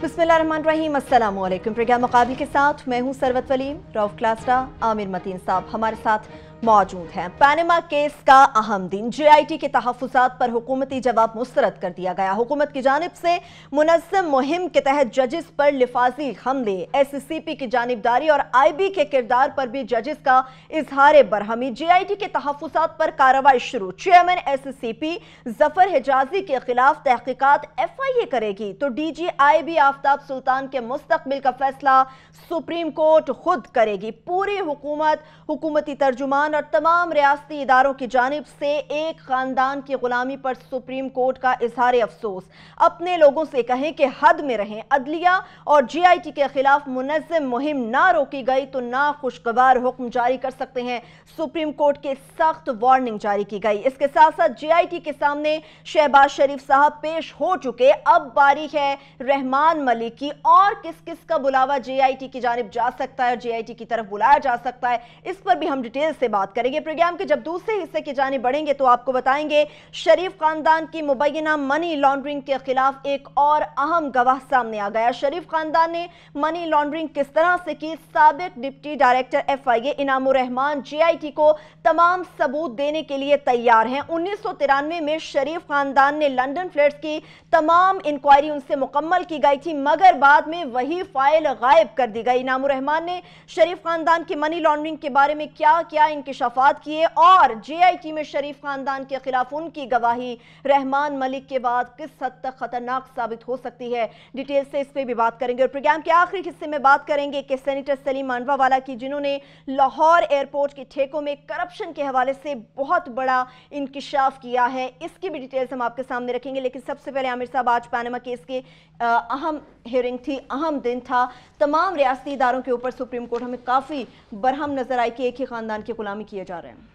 बिस्मिल्लाहिर्रहमानिर्रहीम, अस्सलाम वालेकुम। प्रोग्राम मुकाबले के साथ मैं हूं सरवत वलीम। रऊफ क्लास्टा, आमिर मतीन साहब हमारे साथ मौजूद हैं। पैनामा केस का अहम दिन, JIT के तहफ़्फ़ुज़ात पर हुकूमती जवाब मुस्तरद कर दिया गया। हुकूमत की जानिब से मुनज़्ज़म मुहिम के तहत जजेस पर लिफाजी हमले, SCP की जानिबदारी और IB के किरदार पर भी जजेस का इजहार बरहमी। JIT के तहफ़्फ़ुज़ात पर कार्रवाई शुरू। चेयरमैन SCP जफर हिजाजी के खिलाफ तहकीकात FIA करेगी तो DG IB आफ्ताब सुल्तान के मुस्तकबिल का फैसला सुप्रीम कोर्ट खुद करेगी। पूरी हुकूमत, हुकूमती तर्जुमान और तमाम रियासती इदारों की जानिब से एक खानदान की गुलामी पर सुप्रीम कोर्ट का इजहार अफसोस। अपने लोगों से कहें कि हद में रहें। अदलिया और JIT के खिलाफ मुनज़्ज़म मुहिम ना रोकी गई तो ना खुशगवार हुक्म जारी कर सकते हैं। सुप्रीम कोर्ट के सख्त वार्निंग जारी की गई। इसके साथ साथ JIT के सामने शहबाज शरीफ साहब पेश हो चुके। अब बारी है रहमान मलिक की। और किस किस का बुलावा JIT की जानिब जा सकता है और JIT की तरफ बुलाया जा सकता है, इस पर भी हम डिटेल से बात करेंगे। प्रोग्राम के जब दूसरे हिस्से की जानिब बढ़ेंगे तो आपको बताएंगे शरीफ खानदान की मुबैना मनी लॉन्ड्रिंग के खिलाफ एक और अहम गवाह सामने आ गया। शरीफ खानदान ने मनी लॉन्ड्रिंग किस तरह से की, साबिक deputy director FIA Inamur Rahman JIT को तमाम सबूत देने के लिए तैयार हैं। 1993 में शरीफ खानदान ने लंदन फ्लैट्स की तमाम इंक्वायरी उनसे मुकम्मल की गई थी, मगर बाद में वही फाइल गायब कर दी गई। इनामुर रहमान ने शरीफ खानदान की मनी लॉन्ड्रिंग के बारे में क्या क्या इंकिशाफात किए और JIT में शरीफ खानदान के खिलाफ उनकी गवाही रहमान मलिक के बाद किस हद तक खतरनाक साबित हो सकती है, डिटेल से इस पर भी बात करेंगे। और प्रोग्राम के आखिरी हिस्से में बात करेंगे कि सेनेटर सलीम अनवावाला की, जिन्होंने लाहौर एयरपोर्ट के ठेकों में करप्शन के हवाले से बहुत बड़ा इंकिशाफ किया है, इसकी भी डिटेल्स हम आपके सामने रखेंगे। लेकिन सबसे पहले आमिर साहब, आज पैनामा केस के अहम हियरिंग थी, अहम दिन था। तमाम रियासती इदारों के ऊपर सुप्रीम कोर्ट हमें काफ़ी बरहम नजर आई कि एक ही खानदान की गुलामी किए जा रहे हैं।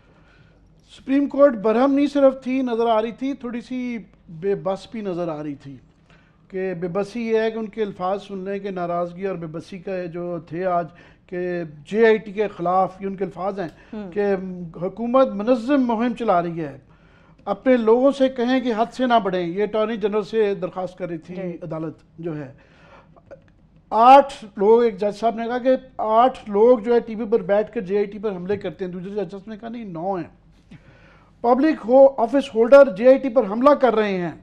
सुप्रीम कोर्ट बरहम नहीं सिर्फ थी, नज़र आ रही थी, थोड़ी सी बेबस भी नज़र आ रही थी। कि बेबसी ये है कि उनके अल्फाज सुनने के नाराज़गी और बेबसी का जो थे आज कि JIT के ख़िलाफ़, ये उनके अल्फाज हैं कि हुकूमत मुनज़्ज़म मुहिम चला रही है, अपने लोगों से कहें कि हद से ना बढ़ें। ये अटॉर्नी जनरल से दरख्वास्त कर रही थी अदालत जो है। 8 लोग, एक जज साहब ने कहा कि 8 लोग जो है TV पर बैठ कर JIT पर हमले करते हैं। दूसरे जज ने कहा नहीं, 9 हैं। पब्लिक ऑफिस होल्डर JIT पर हमला कर रहे हैं।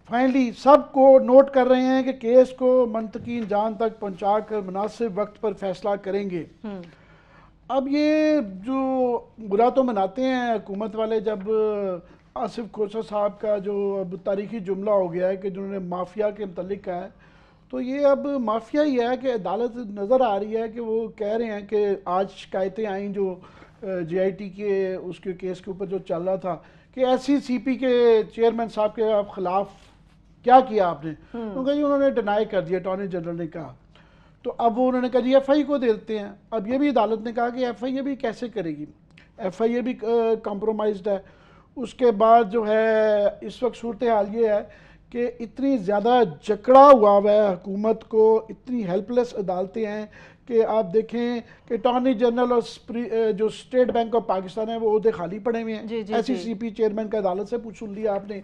फाइनली सबको नोट कर रहे हैं कि केस को मंतकी जान तक पहुंचा कर मुनासिब वक्त पर फैसला करेंगे। अब ये जो बुरा तो मनाते हैं हुकूमत वाले, जब आसिफ खोसा साहब का जो अब तारीखी जुमला हो गया है कि जिन्होंने माफिया के मतलब कहा है, तो ये अब माफिया ही है कि अदालत नज़र आ रही है कि वो कह रहे हैं कि आज शिकायतें आई जो JIT के उसके केस के ऊपर जो चल रहा था कि SCP के चेयरमैन साहब के खिलाफ क्या किया आपने, क्योंकि जी उन्होंने डिनाई कर दिया, अटॉर्नी जनरल ने कहा। तो अब वो उन्होंने कहा जी FIA को देते हैं। अब ये भी अदालत ने कहा कि FIA भी कैसे करेगी, FIA भी कॉम्प्रोमाइज्ड है। उसके बाद जो है इस वक्त सूरत हाल ये है कि इतनी ज़्यादा जकड़ा हुआ है हुकूमत को, इतनी हेल्पलेस अदालतें हैं कि आप देखें कि अटॉर्नी जनरल और जो स्टेट बैंक ऑफ पाकिस्तान है वो उहदे खाली पड़े हुए हैं। SCP चेयरमैन का अदालत से पूछ सुन लिया आपने।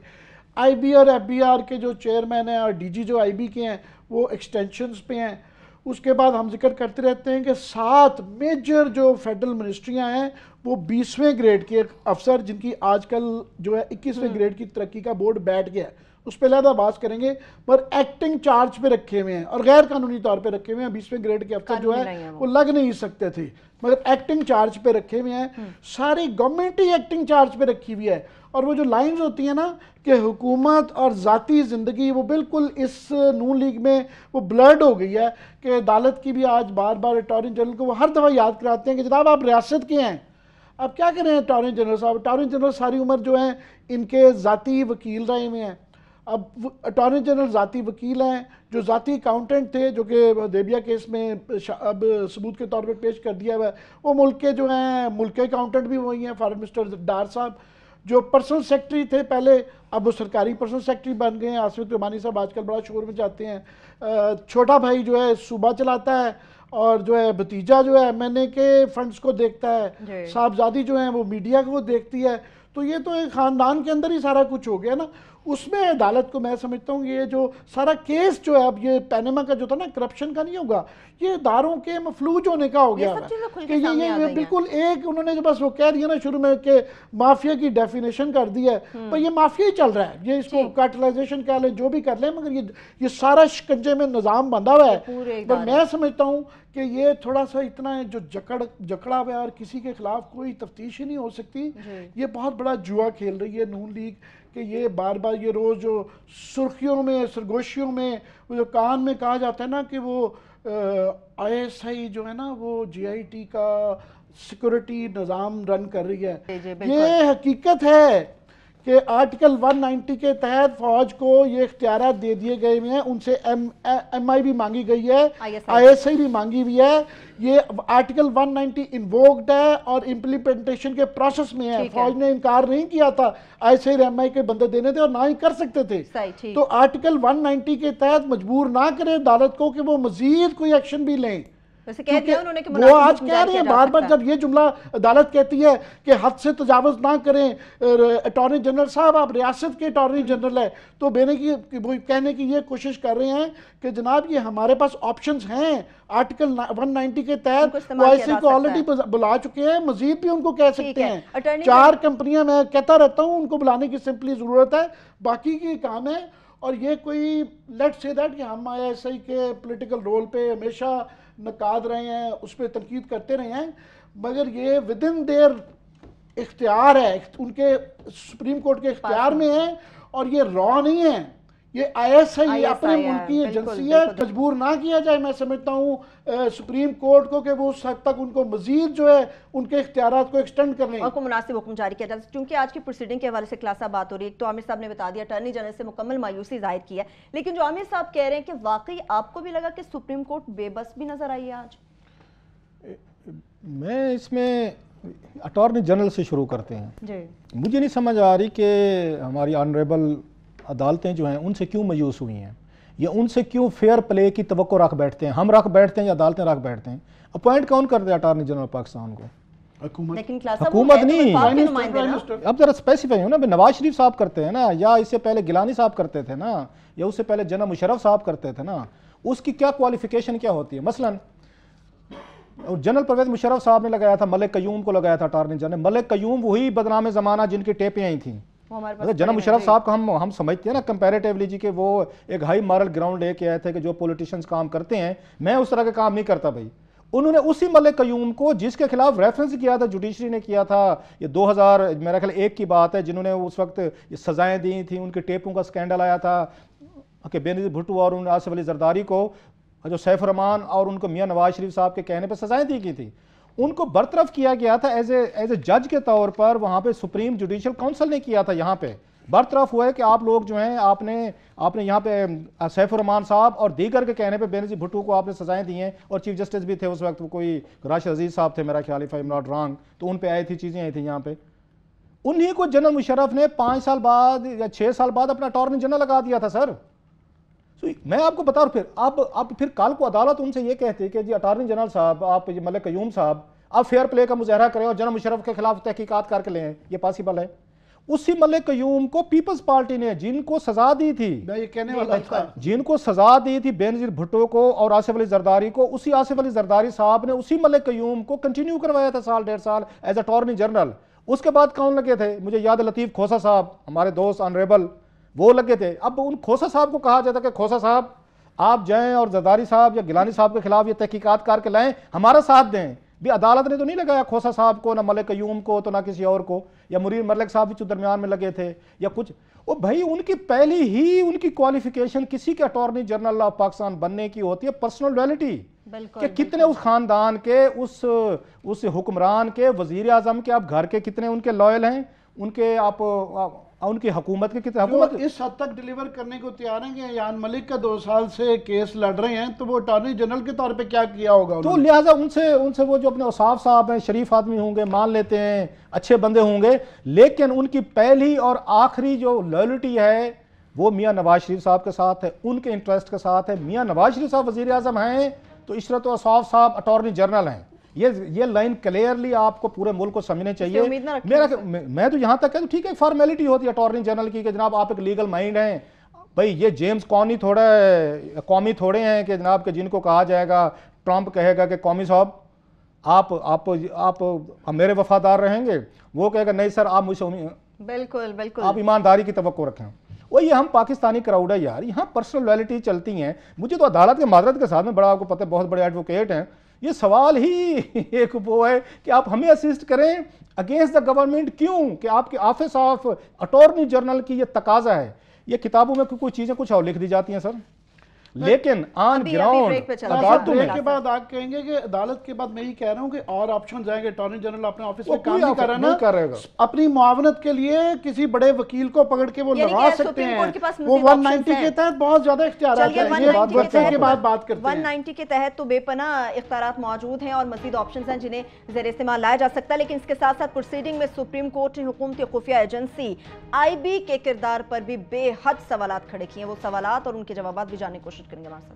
IB और FBR के जो चेयरमैन हैं और DG जो IB के हैं वो एक्सटेंशंस पे हैं। उसके बाद हम जिक्र करते रहते हैं कि 7 मेजर जो फेडरल मिनिस्ट्रियां हैं वो 20वें ग्रेड के अफसर, जिनकी आजकल जो है 21वें ग्रेड की तरक्की का बोर्ड बैठ गया है, उस पर लहदा बात करेंगे, पर एक्टिंग चार्ज पे रखे हुए हैं और गैर कानूनी तौर पे रखे हुए हैं। 20वें ग्रेड के अफसर जो है वो लग नहीं सकते थे, मगर एक्टिंग चार्ज पे रखे हुए हैं। सारी गवर्नमेंट ही एक्टिंग चार्ज पे रखी हुई है। और वो जो लाइंस होती हैं ना कि हुकूमत और ज़ाती ज़िंदगी, वो बिल्कुल इस नून लीग में वो ब्लर्ड हो गई है कि अदालत की भी आज बार बार अटॉर्नी जनरल को वो हर दफ़ा याद कराते हैं कि जनाब आप रियासत के हैं, अब क्या करें अटॉर्नी जनरल साहब। अटॉर्नी जनरल सारी उम्र जो है इनके ज़ाती वकील रहे हुए हैं। अब अटॉर्नी जनरल ज़ाती वकील हैं, जो ज़ाती अकाउंटेंट थे जो कि देबिया केस में अब सबूत के तौर पर पेश कर दिया हुआ है, वो मुल्क के जो हैं मुल्क के अकाउंटेंट भी वही हैं। फॉरेन मिनिस्टर डार साहब जो पर्सनल सेक्रेटरी थे पहले, अब वो सरकारी पर्सनल सेक्रेटरी बन गए हैं। आसिफ रहमानी साहब आजकल बड़ा शोर में जाते हैं। छोटा भाई जो है सूबा चलाता है और जो है भतीजा जो है MNA के फंड्स को देखता है। साहबजादी जो है वो मीडिया को देखती है। तो ये तो एक ख़ानदान के अंदर ही सारा कुछ हो गया ना। उसमें अदालत को मैं समझता हूँ ये जो सारा केस जो है, अब ये पैनामा का जो था ना करप्शन का नहीं होगा, ये इदारों के मफलूज होने का हो गया है कि ये बिल्कुल एक उन्होंने जो बस वो कह दिया ना शुरू में कि माफिया की डेफिनेशन कर दी है, पर ये माफिया ही चल रहा है, ये इसको कार्टेलाइजेशन कह लें जो भी कर लें, मगर ये सारा शिकंजे में निज़ाम बंधा हुआ है। पर मैं समझता हूँ कि ये थोड़ा सा इतना जो जकड़ा हुआ है और किसी के खिलाफ कोई तफ्तीश ही नहीं हो सकती, ये बहुत बड़ा जुआ खेल रही है नून लीग कि ये बार बार ये रोज़ जो सुर्खियों में सरगोशियों में वो जो कान में कहा जाता है ना कि वो ISI जो है ना वो GIT का सिक्योरिटी निज़ाम रन कर रही है, ये हकीकत है कि आर्टिकल 190 के तहत फौज को ये इख्तियारात दे दिए गए हुए हैं, उनसे MI भी मांगी गई है, ISI भी मांगी हुई है, ये आर्टिकल 190 इन्वोक्ड है और इम्प्लीमेंटेशन के प्रोसेस में है। फौज ने इनकार नहीं किया था ISI और MI के बंदे देने थे और ना ही कर सकते थे, तो आर्टिकल 190 के तहत मजबूर ना करें अदालत को कि वो मजीद कोई एक्शन भी लें। वैसे कह दिया उन्होंने कि वो आज कह रहे हैं बार बार, जब ये जुमला अदालत कहती है कि हद से तजावुज ना करें अटॉर्नी जनरल साहब, आप रियासत के अटॉर्नी जनरल है, तो वो कहने की ये कोशिश कर रहे हैं कि जनाब ये हमारे पास ऑप्शंस हैं, आर्टिकल 190 के तहत ISI को ऑलरेडी बुला चुके हैं, मजीद भी उनको कह सकते हैं। 4 कंपनियां मैं कहता रहता हूं उनको बुलाने की सिंपली जरूरत है, बाकी की काम है। और ये कोई लेट्स से दैट कि हम ISI के पॉलिटिकल रोल पे हमेशा नकाद रहे हैं, उस पर तनकीद करते रहे हैं, मगर ये विद इन देयर इख्तियार है, उनके सुप्रीम कोर्ट के इख्तियार में है और ये रॉ नहीं है, ये ISI अपने मुल्क की एजेंसी है। मजबूर ना किया जाए मैं समझता हूँ सुप्रीम कोर्ट को कि वो उस हद तक उनको मजीद जो है उनके इख्तियारात को एक्सटेंड कर लें और मुनासिब हुक्म जारी किया जाए। क्योंकि आज की प्रोसीडिंग के हवाले से क्लास बात हो रही है, तो आमिर साहब ने बता दिया अटॉर्नी जनरल से मुकम्मल मायूसी जाहिर की है, लेकिन जो आमिर साहब कह रहे हैं कि वाकई आपको भी लगा कि सुप्रीम कोर्ट बेबस भी नजर आई है आज? मैं इसमें अटॉर्नी जनरल से शुरू करते हैं जी। मुझे नहीं समझ आ रही कि हमारी ऑनरेबल अदालतें जो हैं उनसे क्यों मायूस हुई हैं, या उनसे क्यों फेयर प्ले की तवक्को रख बैठते हैं। हम रख बैठते हैं या अदालतें रख बैठते हैं? अपॉइंट कौन कर दे अटॉर्नी जनरल पाकिस्तान को? हुकूमत नहीं, अब जरा स्पेसिफाई हो ना, नवाज शरीफ साहब करते हैं ना, या इससे पहले गिलानी साहब करते थे ना, या उससे पहले जनरल मुशर्रफ साहब करते थे ना, उसकी क्या क्वालिफिकेशन क्या होती है? मसलन जनरल परवेज मुशर्रफ साहब ने लगाया था, मलिक कयूम को लगाया था अटॉर्नी जनरल। मलिक कयूम वही बदनाम ज़माना जिनकी टेपें आई थी। जनरल मुशर्रफ साहब को हम समझते हैं ना कंपैरेटिवली जी के वो एक हाई मॉरल ग्राउंड लेके आए थे कि जो पॉलिटिशियंस काम करते हैं, मैं उस तरह का काम नहीं करता भाई। उन्होंने उसी मलिक कयूम को जिसके खिलाफ रेफरेंस किया था, जुडिशरी ने किया था, ये 2000 मेरा ख्याल 1 की बात है, जिन्होंने उस वक्त ये सजाएं दी थी, उनके टेपों का स्कैंडल आया था कि बेनज़ीर भुट्टो और उन आसिफ अली जरदारी को, जो सैफ रहमान और उनको मियां नवाज शरीफ साहब के कहने पर सजाएं दी गई थी, उनको बरतरफ किया गया था एज ए जज के तौर पर। वहाँ पे सुप्रीम जुडिशियल काउंसिल ने किया था, यहाँ पे बरतरफ हुआ है कि आप लोग जो हैं आपने यहाँ पे सैफ रहमान साहब और दीगर के कहने पे बेनज़ीर भुट्टो को आपने सजाएं दी हैं, और चीफ जस्टिस भी थे उस वक्त, वो कोई राशिद अजीज साहब थे मेरा ख्याल, if I am not wrong, तो उन पे आई थी चीज़ें आई थी यहाँ पे। उन्हीं को जनरल मुशर्रफ ने 5 साल बाद या 6 साल बाद अपना अटॉर्नी जनरल लगा दिया था सर। मैं आपको बता रहा हूं, फिर कल को अदालत उनसे ये कहती कि जी अटॉर्नी जनरल साहब, आप मलिक कयूम साहब, आप फेयर प्ले का मुजाहरा करें और जनरल मुशर्रफ के खिलाफ तहकीकात करके लें, ये पॉसिबल है? उसी मलिक कयूम को पीपल्स पार्टी ने जिनको सजा दी थी, मैं ये कहने वाला था, जिनको सजा दी थी बेनज़ीर भुट्टो को और आसिफ अली जरदारी को, उसी आसिफ अली जरदारी साहब ने उसी मलिक कयूम को कंटिन्यू करवाया था 1.5 साल एज अटॉर्नी जनरल। उसके बाद कौन लगे थे? मुझे याद है लतीफ़ खोसा साहब, हमारे दोस्त ऑनरेबल, वो लगे थे। अब उन खोसा साहब को कहा जाता कि खोसा साहब आप जाएं और जरदारी साहब या गिलानी साहब के खिलाफ ये तहकीकात करके लाएं, हमारा साथ दें। भी अदालत ने तो नहीं लगाया खोसा साहब को, ना मलिक कयूम को, तो ना किसी और को, या मुनीर मलिक साहब भी तो दरमियान में लगे थे या कुछ। वो भाई उनकी पहली ही उनकी क्वालिफिकेशन किसी के अटॉर्नी जनरल ऑफ पाकिस्तान बनने की होती है पर्सनल लॉयल्टी, कि कितने उस खानदान के, उस हुक्मरान के, वजीर आजम के आप घर के कितने उनके लॉयल हैं, उनके आप उनकी हुकूमत के कितने हुकूमत इस हद तक डिलीवर करने को तैयार हैं कि यान मलिक का 2 साल से केस लड़ रहे हैं, तो वो अटॉर्नी जनरल के तौर पे क्या किया होगा? तो लिहाजा उनसे वो जो अपने औसाफ साहब हैं, शरीफ आदमी होंगे, मान लेते हैं अच्छे बंदे होंगे, लेकिन उनकी पहली और आखिरी जो लॉयल्टी है वो मियाँ नवाज शरीफ साहब के साथ है, उनके इंटरेस्ट के साथ है। मियाँ नवाज शरीफ साहब वजीर आजम हैं तो इशरत औसाफ साहब अटॉर्नी जनरल हैं, ये लाइन क्लियरली आपको पूरे मुल्क को समझने चाहिए। मैं तो यहाँ तक कहता हूँ ठीक है, फॉर्मेलिटी होती है अटॉर्नी जनरल की कि जनाब आप एक लीगल माइंड हैं। भाई ये जेम्स कॉनी कौमी थोड़े हैं कि जनाब के जिनको कहा जाएगा, ट्रंप कहेगा कि कौमी साहब आप मेरे वफादार रहेंगे, वो कहेगा नहीं सर आप मुझसे बिल्कुल बिल्कुल आप ईमानदारी की तवक्को रखें। वो ये हम पाकिस्तानी क्राउड है यार, यहाँ पर्सनल लॉयल्टी चलती हैं। मुझे तो अदालत के माजरत के साथ में बड़ा, आपको पता है बहुत बड़े एडवोकेट हैं, ये सवाल ही एक वो है कि आप हमें असिस्ट करें अगेंस्ट द गवर्नमेंट, क्यों कि आपके ऑफिस ऑफ अटॉर्नी जनरल की ये तकाजा है। ये किताबों में कुछ चीज़ें कुछ और लिख दी जाती हैं सर, लेकिन ऑन ग्राउंड ब्रेक के बाद आप कहेंगे कि अदालत के बाद मैं ही कह रहा हूं कि और ऑप्शन जाएंगे। अटॉर्नी जनरल अपने ऑफिस में काम नहीं कर रहा ना, अपनी मुआवनत के लिए किसी बड़े वकील को पकड़ के वो लगा सकते हैं। वो 190 के तहत बहुत ज्यादा इख्तियारात हैं। 190 के तहत तो बेपनाह इख्तियारात मौजूद हैं और मजीद ऑप्शन हैं जिन्हें ज़ेर इस्तेमाल लाया जा सकता है। लेकिन इसके साथ साथ प्रोसीडिंग में सुप्रीम कोर्ट ने हुकूमती खुफिया एजेंसी IB के किरदार पर भी बेहद सवालात खड़े किए हैं। वो सवालात और उनके जवाब भी जानने की कोशिश करेंगे हमारे साथ।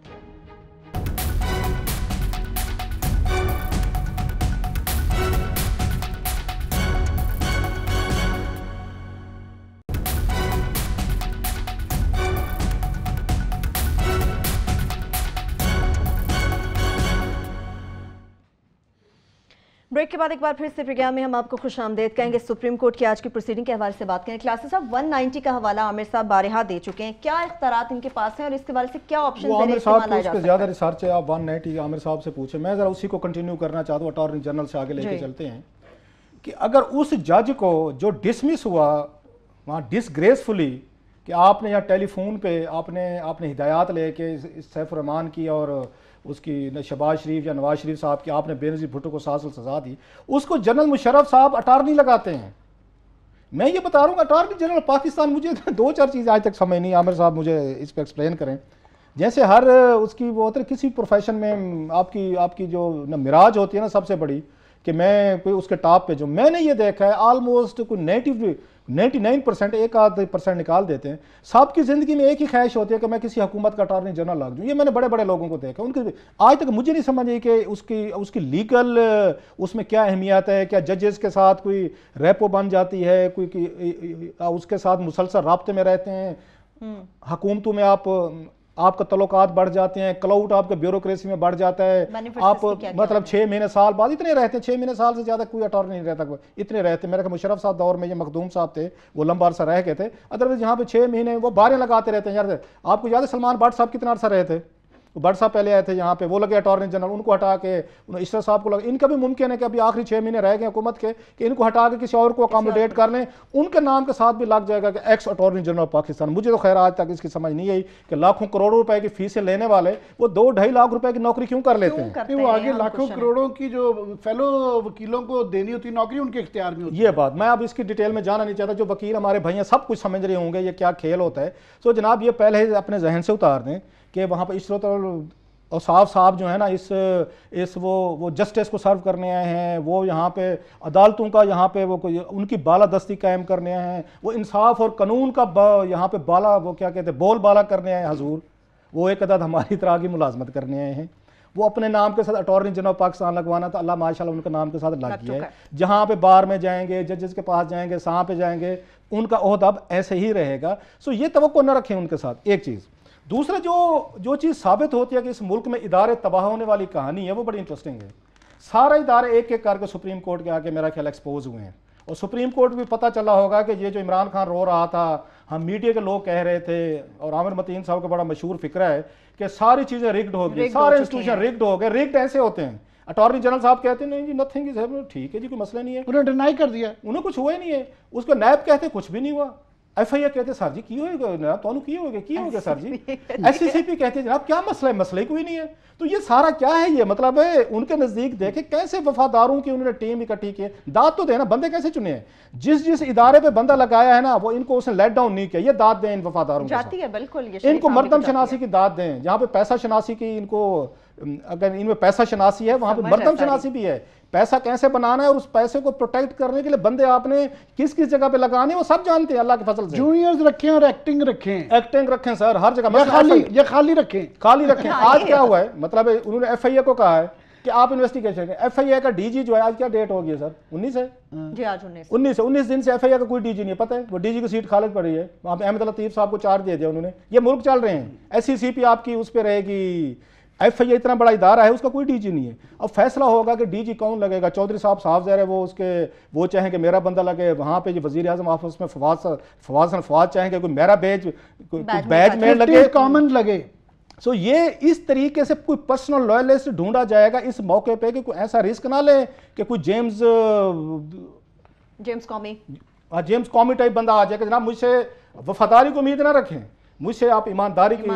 ब्रेक के बाद एक बार फिर से प्रोग्राम में हम आपको खुशामदीद कहेंगे। सुप्रीम कोर्ट की आज की प्रोसीडिंग के हवाले से बात करें। क्लासेस साहब 190 का हवाला आमिर साहब बारहा दे चुके हैं, क्या इख्तियारात इनके पास हैं और इसके बारे से क्या ऑप्शन आमिर साहब को इसके ज्यादा रिसर्च है, आप 190 आमिर साहब से पूछे। मैं जरा उसी को कंटिन्यू करना चाहता हूँ, अटॉर्नी जनरल से आगे लेके चलते हैं कि अगर उस जज को जो डिसमिस हुआ वहाँ डिसग्रेसफुली कि आपने यहाँ टेलीफोन पे आपने हिदायत लेके सैफ रहमान की और उसकी शहबाज शरीफ या नवाज शरीफ साहब की आपने बेनज़ीर भुट्टो को 7 साल सजा दी, उसको जनरल मुशर्रफ साहब अटॉर्नी लगाते हैं। मैं ये बता रहा हूँ अटॉर्नी जनरल पाकिस्तान, मुझे 2-4 चीज़ें आज तक समझ नहीं, आमिर साहब मुझे इस पर एक्सप्लेन करें। जैसे हर उसकी वो होता है किसी प्रोफेशन में आपकी जो मिराज होती है ना सबसे बड़ी कि मैं कोई उसके टॉप पे जो मैंने ये देखा है ऑलमोस्ट कोई 99% 1% निकाल देते हैं। सबकी ज़िंदगी में एक ही ख्वाहिश होती है कि मैं किसी हुकूमत का अटॉर्नी जनरल लग जाऊँ। ये मैंने बड़े बड़े लोगों को देखा, उनके आज तक मुझे नहीं समझ आई कि उसकी लीगल उसमें क्या अहमियत है। क्या जजेस के साथ कोई रेपो बन जाती है, कोई उसके साथ मुसलसल राब्ते में रहते हैं, हुकूमतों में आपका तल्लुकात बढ़ जाते हैं, क्लाउड आपके ब्यूरोक्रेसी में बढ़ जाता है। आप मतलब 6 महीने साल बाद इतने रहते हैं, 6 महीने साल से ज़्यादा कोई अटॉर्नी नहीं रहता, इतने रहते। मेरे ख्याल मुशर्रफ साहब दौर में ये मखदूम साहब थे, वो लंबा अरसा रह गए थे। अदरवाइज यहाँ पे 6 महीने वो बारें लगाते रहते हैं। यार आपको याद है सलमान भट्ट साहब कितना अरसा रहे थे? भट्ट साहब पहले आए थे यहाँ पे, वो लगे अटॉर्नी जनरल, उनको हटा के इशरत साहब को लगे। इनका भी मुमकिन है कि अभी आखिरी 6 महीने रह गए हुकूमत के कि इनको हटा के किसी और को अकोमोडेट कर लें, उनके नाम के साथ भी लग जाएगा कि एक्स अटॉर्नी जनरल पाकिस्तान। मुझे तो खैर आज तक इसकी समझ नहीं आई कि लाखों करोड़ों रुपए की फीसें लेने वाले वो 2-2.5 लाख रुपए की नौकरी क्यों कर लेते हैं? वो आगे लाखों करोड़ों की जो फेलो वकीलों को देनी होती नौकरी उनके इख्तियार में होती है। ये बात मैं अब इसकी डिटेल में जाना नहीं चाहता, जो वकील हमारे भैया सब कुछ समझ रहे होंगे ये क्या खेल होता है। तो जनाब ये पहले अपने जहन से उतार दें कि वहाँ पर इशरत और साहब जो है ना इस वो जस्टिस को सर्व करने आए हैं, वो यहाँ पे अदालतों का यहाँ पे वो उनकी बालादस्ती कायम करने आए हैं, वो इंसाफ और कानून का यहाँ पे वो क्या कहते हैं बोल बाला करने आए हैं हजूर। वो एक अदद हमारी तरह की मुलाजमत करने आए हैं। वो अपने नाम के साथ अटॉर्नी जनरल पाकिस्तान लगवाना था, अल्लाह माशाल्लाह उनके नाम के साथ लग गया है। जहाँ पे बार में जाएंगे, जजेस के पास जाएंगे, सहाँ पे जाएंगे, उनका ओहदा अब ऐसे ही रहेगा। सो ये तवक्को न रखें उनके साथ, एक चीज़। दूसरा जो चीज़ साबित होती है कि इस मुल्क में इदारे तबाह होने वाली कहानी है वो बड़ी इंटरेस्टिंग है। सारे इदारे एक एक करके सुप्रीम कोर्ट के आके मेरा ख्याल एक्सपोज हुए हैं और सुप्रीम कोर्ट भी पता चला होगा कि ये जो इमरान खान रो रहा था, हम मीडिया के लोग कह रहे थे और आमिर मतीन साहब का बड़ा मशहूर फिक्रा है कि सारी चीज़ें रिग्ड हो गई, सारे इंस्टीट्यूशन रिग्ड हो गए। रिग्ड ऐसे होते हैं, अटॉर्नी जनरल साहब कहते हैं नहीं जी नथिंग इज, ठीक है जी कोई मसला नहीं है, उन्होंने डिनाई कर दिया, उन्हें कुछ हुआ ही नहीं है। उसको नायब कहते कुछ भी नहीं हुआ। FIA कहते सर जी की होगा तो की होगा सर जी। SCCP कहते जनाब क्या मसला है, मसला ही कोई नहीं है। तो ये सारा क्या है, ये मतलब है उनके नजदीक देखे कैसे वफादारों की उन्होंने टीम इकट्ठी की। दाद तो देना, बंदे कैसे चुने हैं, जिस इदारे पे बंदा लगाया है ना वो इनको उसने लेट डाउन नहीं किया। ये दाद दें इन वफादारों को, बिल्कुल इनको मर्दम शनासी की दाद दें। जहाँ पे पैसा शनासी की इनको, अगर इनमें पैसा शनासी है वहां पे मर्दम शनासी भी है। पैसा कैसे बनाना है और उस पैसे को प्रोटेक्ट करने के लिए बंदे आपने किस किस जगह पे लगाने वो सब जानते हैं अल्लाह के फजल से। जूनियर्स रखें और एक्टिंग रखें सर हर जगह, खाली रखें। आज क्या हुआ है, मतलब उन्होंने FIA को कहा है कि आप इन्वेस्टिगेशन करें। एफआईए का डीजी जो है, आज क्या डेट हो गई है सर? 19 है जी, आज 19 दिन से एफआईए का कोई डीजी नहीं है, पता है? वो डीजी की सीट खाली पड़ी है, वहां पे अहमद लतीफ साहब को चार्ज दे दिया उन्होंने। ये मुल्क चल रहे हैं, एससीसीपी आपकी उस पर रहेगी, एफआईए इतना बड़ा इदारा है, उसका कोई डीजी नहीं है। अब फैसला होगा कि डीजी कौन लगेगा। चौधरी साहब साफ ज़ाहिर है वो चाहें कि मेरा बंदा लगे, वहां पे जो वजीर आजम ऑफिस में फवाद चाहेंगे कोई मेरा बैच में लगे, कॉमन लगे। सो ये इस तरीके से कोई पर्सनल लॉयलिस्ट ढूंढा जाएगा इस मौके पे कि कोई ऐसा रिस्क ना ले कि कोई जेम्स कॉमी टाइप बंदा आ जाए कि जनाब मुझसे वफादारी को उम्मीद ना रखें, मुझसे आप ईमानदारी की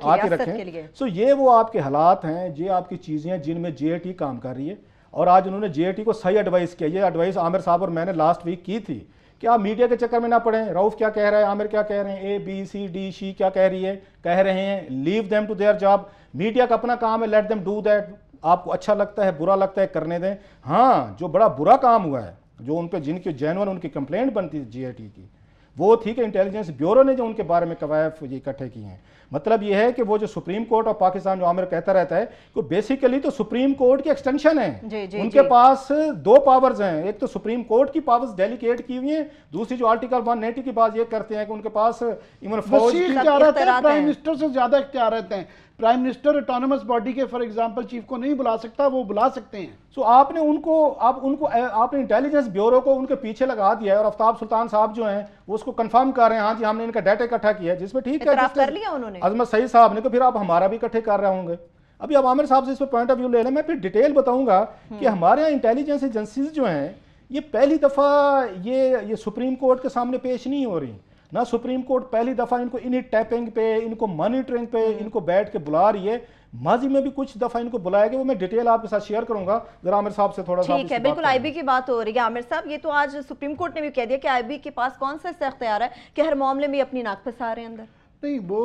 आके रखें। सो ये वो आपके हालात हैं, ये आपकी चीज़ें हैं जिनमें जेएटी काम कर रही है। और आज उन्होंने जेएटी को सही एडवाइस किया। ये एडवाइस आमिर साहब और मैंने लास्ट वीक की थी कि आप मीडिया के चक्कर में ना पड़ें। रऊफ क्या कह रहा है, आमिर क्या कह रहे हैं, A B C D she क्या कह रहे हैं, leave them to their job. Media का अपना काम है, लेट देम डू दैट। आपको अच्छा लगता है, बुरा लगता है, करने दें। हाँ, जो बड़ा बुरा काम हुआ है, जो उन पे जिनकी जेन्युइन उनकी कंप्लेंट बनती थी जेएटी की, वो थी कि इंटेलिजेंस ब्यूरो ने जो उनके बारे में कवायद इकट्ठे किए हैं। मतलब ये है कि वो जो सुप्रीम कोर्ट ऑफ पाकिस्तान, जो आमिर कहता रहता है, कि बेसिकली तो सुप्रीम कोर्ट की एक्सटेंशन है। उनके पास दो पावर्स हैं, एक तो सुप्रीम कोर्ट की पावर्स डेलीगेट की हुई हैं, दूसरी जो आर्टिकल 180 की बात ये करते हैं कि उनके पास इवन फौज की प्राइम मिनिस्टर से ज्यादा इख्तियार रहते हैं। प्राइम मिनिस्टर ऑटोनमस बॉडी के फॉर एग्जांपल चीफ को नहीं बुला सकता, वो बुला सकते हैं। सो आपने आपने इंटेलिजेंस ब्यूरो को उनके पीछे लगा दिया है, और आफ्ताब सुल्तान साहब जो हैं वो उसको कंफर्म कर रहे हैं, हाँ जी हमने इनका डाटा इकट्ठा किया है, जिसमें ठीक है कर लिया उन्होंने अजमत सईद साहब ने, तो फिर आप हमारा भी इकट्ठे कर रहे होंगे। अभी आप आमिर साहब से इस पर पॉइंट ऑफ व्यू ले लें, मैं फिर डिटेल बताऊंगा कि हमारे यहाँ इंटेलिजेंस एजेंसीज जो हैं ये पहली दफ़ा ये सुप्रीम कोर्ट के सामने पेश नहीं हो रही ना। सुप्रीम कोर्ट पहली दफ़ा इनको इन्हीं टैपिंग पे, इनको मॉनिटरिंग पे इनको बैठ के बुला रही है। माजी में भी कुछ दफ़ा इनको बुलाया गया, वो मैं डिटेल आपके साथ शेयर करूंगा। जरा आमिर साहब से थोड़ा सा ठीक है, बिल्कुल आईबी की बात हो रही है। आमिर साहब, ये तो आज सुप्रीम कोर्ट ने भी कह दिया कि आईबी के पास कौन सा इख्तियार है कि हर मामले में अपनी नाक फंसा रहे हैं अंदर। नहीं, वो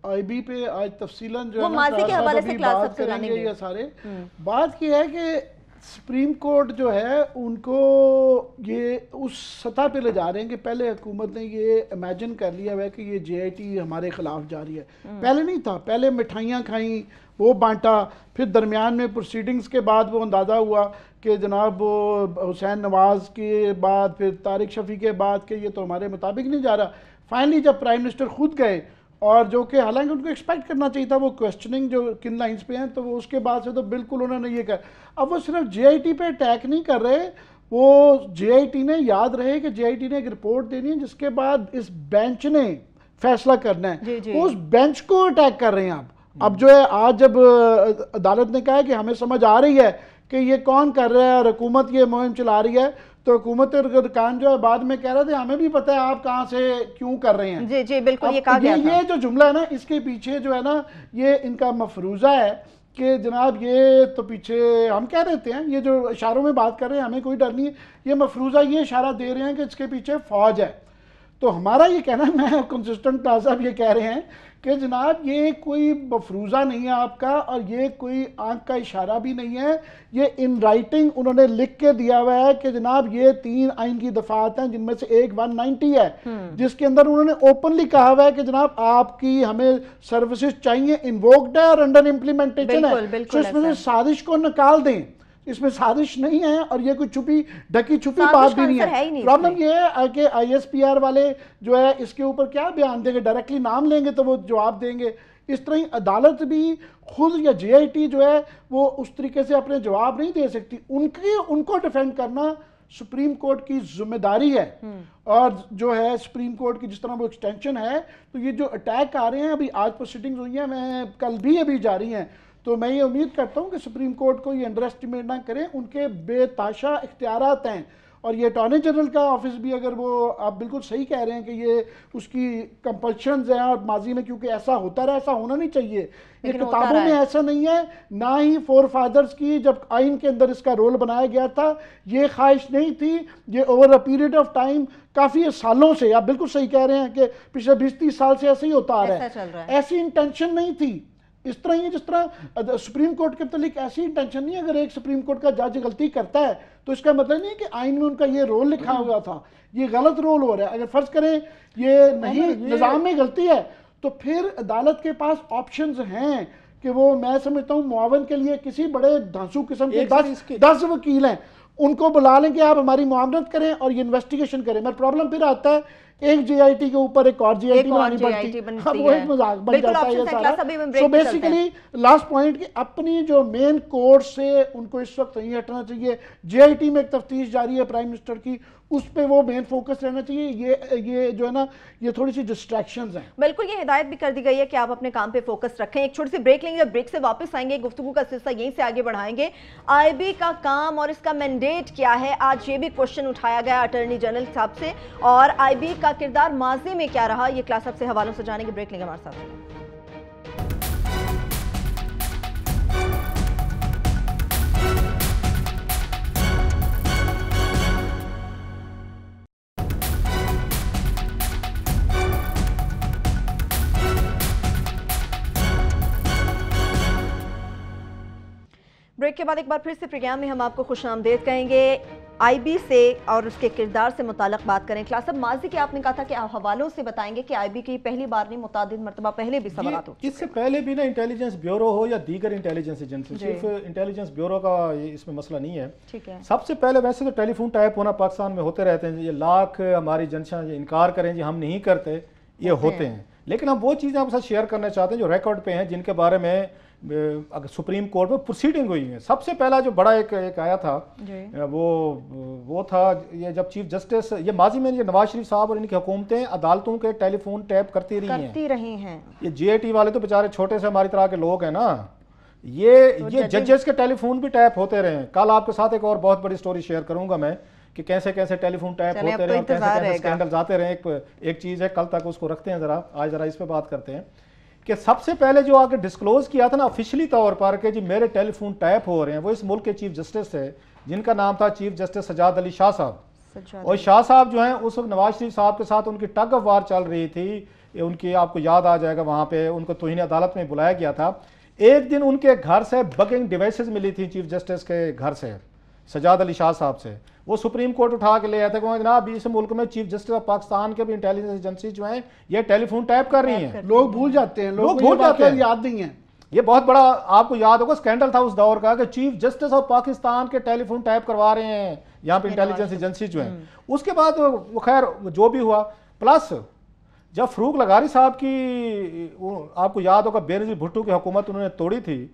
आईबी पे आज तफसीलन जो वो माजी के हवाले से क्लास करेंगे ये सारे। बात की है कि सुप्रीम कोर्ट जो है उनको ये उस सतह पे ले जा रहे हैं कि पहले हुकूमत ने ये इमेजिन कर लिया है कि ये जेआईटी हमारे खिलाफ जा रही है। पहले नहीं था, पहले मिठाइयाँ खाई, वो बांटा, फिर दरमियान में प्रोसीडिंग्स के बाद वो अंदाज़ा हुआ कि जनाब वो हुसैन नवाज़ के बाद फिर तारिक शफ़ी के बाद कि ये तो हमारे मुताबिक नहीं जा रहा। फाइनली जब प्राइम मिनिस्टर खुद गए, और जो कि हालांकि उनको एक्सपेक्ट करना चाहिए था, वो क्वेश्चनिंग जो किन लाइंस पे हैं, तो वो उसके बाद से तो बिल्कुल उन्होंने ये कहा। अब वो सिर्फ जेआईटी पे अटैक नहीं कर रहे, वो जेआईटी ने याद रहे कि जेआईटी ने एक रिपोर्ट देनी है जिसके बाद इस बेंच ने फैसला करना है, वो उस बेंच को अटैक कर रहे हैं। अब जो है आज जब अदालत ने कहा है कि हमें समझ आ रही है कि ये कौन कर रहा है और हुकूमत ये मुहिम चला रही है, तो हुकूमत अरकान जो है बाद में कह रहे थे हमें भी पता है आप कहाँ से क्यों कर रहे हैं। जी जी बिल्कुल, ये कहा गया था। ये जो जुमला है ना, इसके पीछे जो है ना, ये इनका मफरूज़ा है कि जनाब ये तो पीछे हम कह देते हैं, ये जो इशारों में बात कर रहे हैं हमें कोई डर नहीं है, ये मफरूज़ा ये इशारा दे रहे हैं कि इसके पीछे फ़ौज है। तो हमारा ये कहना, मैं कंसिस्टेंट प्लाजा ये कह रहे हैं कि जनाब ये कोई मफरूज़ा नहीं है आपका, और ये कोई आंख का इशारा भी नहीं है, ये इन राइटिंग उन्होंने लिख के दिया हुआ है कि जनाब ये 3 आइन की दफात हैं, जिनमें से एक 190 है, जिसके अंदर उन्होंने ओपनली कहा हुआ है कि जनाब आपकी हमें सर्विसेज चाहिए, इन्वोक्ड है और अंडर इम्प्लीमेंटेशन है। तो इसमें से साजिश को निकाल दें, इसमें साजिश नहीं है, और ये कोई छुपी ढकी छुपी बात भी नहीं है। प्रॉब्लम ये है कि ISPR वाले जो है इसके ऊपर क्या बयान देंगे, डायरेक्टली नाम लेंगे तो वो जवाब देंगे। इस तरह ही अदालत भी खुद या JIT जो है वो उस तरीके से अपने जवाब नहीं दे सकती। उनको डिफेंड करना सुप्रीम कोर्ट की जिम्मेदारी है, और जो है सुप्रीम कोर्ट की जिस तरह वो एक्सटेंशन है, तो ये जो अटैक आ रहे हैं, अभी आज प्रोसीडिंग्स हुई हैं, मैं कल भी अभी जारी हैं, तो मैं ये उम्मीद करता हूँ कि सुप्रीम कोर्ट को ये अंडर एस्टिमेट ना करें, उनके बेताशा इख्तियारात हैं। और ये अटॉर्नी जनरल का ऑफिस भी, अगर वो आप बिल्कुल सही कह रहे हैं कि ये उसकी कंपल्शंस हैं, और माजी में क्योंकि ऐसा होता रहा, ऐसा होना नहीं चाहिए, ये किताबों में ऐसा नहीं है, ना ही फोर फादर्स की जब आइन के अंदर इसका रोल बनाया गया था ये ख्वाहिश नहीं थी। ये over a period of time, काफ़ी सालों से, आप बिल्कुल सही कह रहे हैं कि पिछले 20-30 साल से ऐसे ही होता आ रहा है, ऐसी इंटेंशन नहीं थी। इस तरह ही जिस तरह सुप्रीम कोर्ट के मतलब ऐसी इंटेंशन नहीं है, अगर एक सुप्रीम कोर्ट का जज गलती करता है तो इसका मतलब नहीं है कि आइन में उनका ये रोल लिखा हुआ था, ये गलत रोल हो रहा है। अगर फर्ज करें ये नहीं निज़ाम में गलती है, तो फिर अदालत के पास ऑप्शंस हैं कि वो, मैं समझता हूँ मुआवन के लिए किसी बड़े धांसू किस्म के 10 वकील हैं, उनको बुला लें कि आप हमारी मुआवनत करें और ये इन्वेस्टिगेशन करें। मगर प्रॉब्लम फिर आता है एक जीआईटी के ऊपर एक और जीआईटी बनानी पड़ती है, अब वो एक मजाक बन जाता है ये सारा। सो बेसिकली लास्ट पॉइंट कि अपनी जो मेन कोर्ट से उनको इस वक्त नहीं हटना चाहिए। जीआईटी में एक तफ्तीश जारी है प्राइम मिनिस्टर की, उस पे वो मेन फोकस रहना चाहिए। ये जो है ना, ये थोड़ी सी डिस्ट्रैक्शंस हैं। बिल्कुल, ये हिदायत भी कर दी गई है कि आप अपने काम पे फोकस रखें। एक छोटी सी ब्रेक लेंगे, ब्रेक से वापस आएंगे, गुफ्तगू का सिलसिला यहीं से आगे बढ़ाएंगे। आईबी का काम और इसका मैंडेट क्या है, आज ये भी क्वेश्चन उठाया गया अटॉर्नी जनरल साहब से, और आईबी का किरदार माजी में क्या रहा, ये क्लास से हवालों से जानेंगे। ब्रेक लेंगे हमारे साथ। ब्रेक के बाद एक बार फिर से प्रोग्राम में हम आपको खुशामदीद कहेंगे। आईबी से और उसके किरदार से मुताल्लिक बात करें। क्लास साहब, माजी के आपने कहा था कि आप हवालों से बताएंगे कि आईबी की पहली बार नहीं, मुतादिद मरतबा पहले भी सवाल हो, इससे पहले भी ना इंटेलिजेंस ब्यूरो हो या दीगर इंटेलिजेंस एजेंसी, सिर्फ इंटेलिजेंस ब्यूरो का इसमें मसला नहीं है। ठीक है। सबसे पहले वैसे तो टेलीफोन टैप होना पाकिस्तान में होते रहते हैं, ये लाख हमारी जनता इनकार करें जी हम नहीं करते, ये होते हैं। लेकिन हम वो चीज़ें आपके साथ शेयर करना चाहते हैं जो रिकॉर्ड पे हैं, जिनके बारे में अगर सुप्रीम कोर्ट में प्रोसीडिंग हुई है। सबसे पहला जो बड़ा एक आया था वो था ये जब चीफ जस्टिस, ये माजी में ये नवाज शरीफ साहब और इनकी हुकूमतें अदालतों के टेलीफोन टैप करती रही हैं। ये जीएटी वाले तो बेचारे छोटे से हमारी तरह के लोग हैं ना, ये जजेस के टेलीफोन भी टैप होते रहे। कल आपके साथ एक और बहुत बड़ी स्टोरी शेयर करूंगा मैं कि कैसे कैसे टेलीफोन टैप होते रहे और कैसे कैसे स्कैंडल्स आते रहे। एक चीज़ है, कल तक उसको रखते हैं जरा, आज जरा इस पे बात करते हैं कि सबसे पहले जो आगे डिस्क्लोज किया था ना ऑफिशियली तौर पर कि जी मेरे टेलीफोन टैप हो रहे हैं, वो इस मुल्क के चीफ जस्टिस थे जिनका नाम था चीफ जस्टिस सजाद अली शाह साहब। और शाह साहब जो हैं उस वक्त नवाज शरीफ साहब के साथ उनकी टग ऑफ वार चल रही थी, उनकी आपको याद आ जाएगा, वहाँ पे उनको तौहीन अदालत में बुलाया गया था। एक दिन उनके घर से बगिंग डिवाइसेस मिली थी चीफ जस्टिस के घर से, सजाद अली शाह साहब से। वो सुप्रीम कोर्ट उठा के ले आए थे कि जनाब इस मुल्क में चीफ जस्टिस ऑफ पाकिस्तान के भी इंटेलिजेंस एजेंसी जो है ये टेलीफोन टैप कर रही हैं। लोग भूल जाते हैं, लोग भूल जाते हैं, याद नहीं है। ये बहुत बड़ा आपको याद होगा स्कैंडल था उस दौर का कि चीफ जस्टिस ऑफ पाकिस्तान के टेलीफोन टैप करवा रहे हैं यहाँ पे इंटेलिजेंस एजेंसी जो है। उसके बाद वो खैर जो भी हुआ, प्लस जब फरूक लगारी साहब की आपको याद होगा बेनजीर भुट्टो की हुकूमत उन्होंने तोड़ी थी,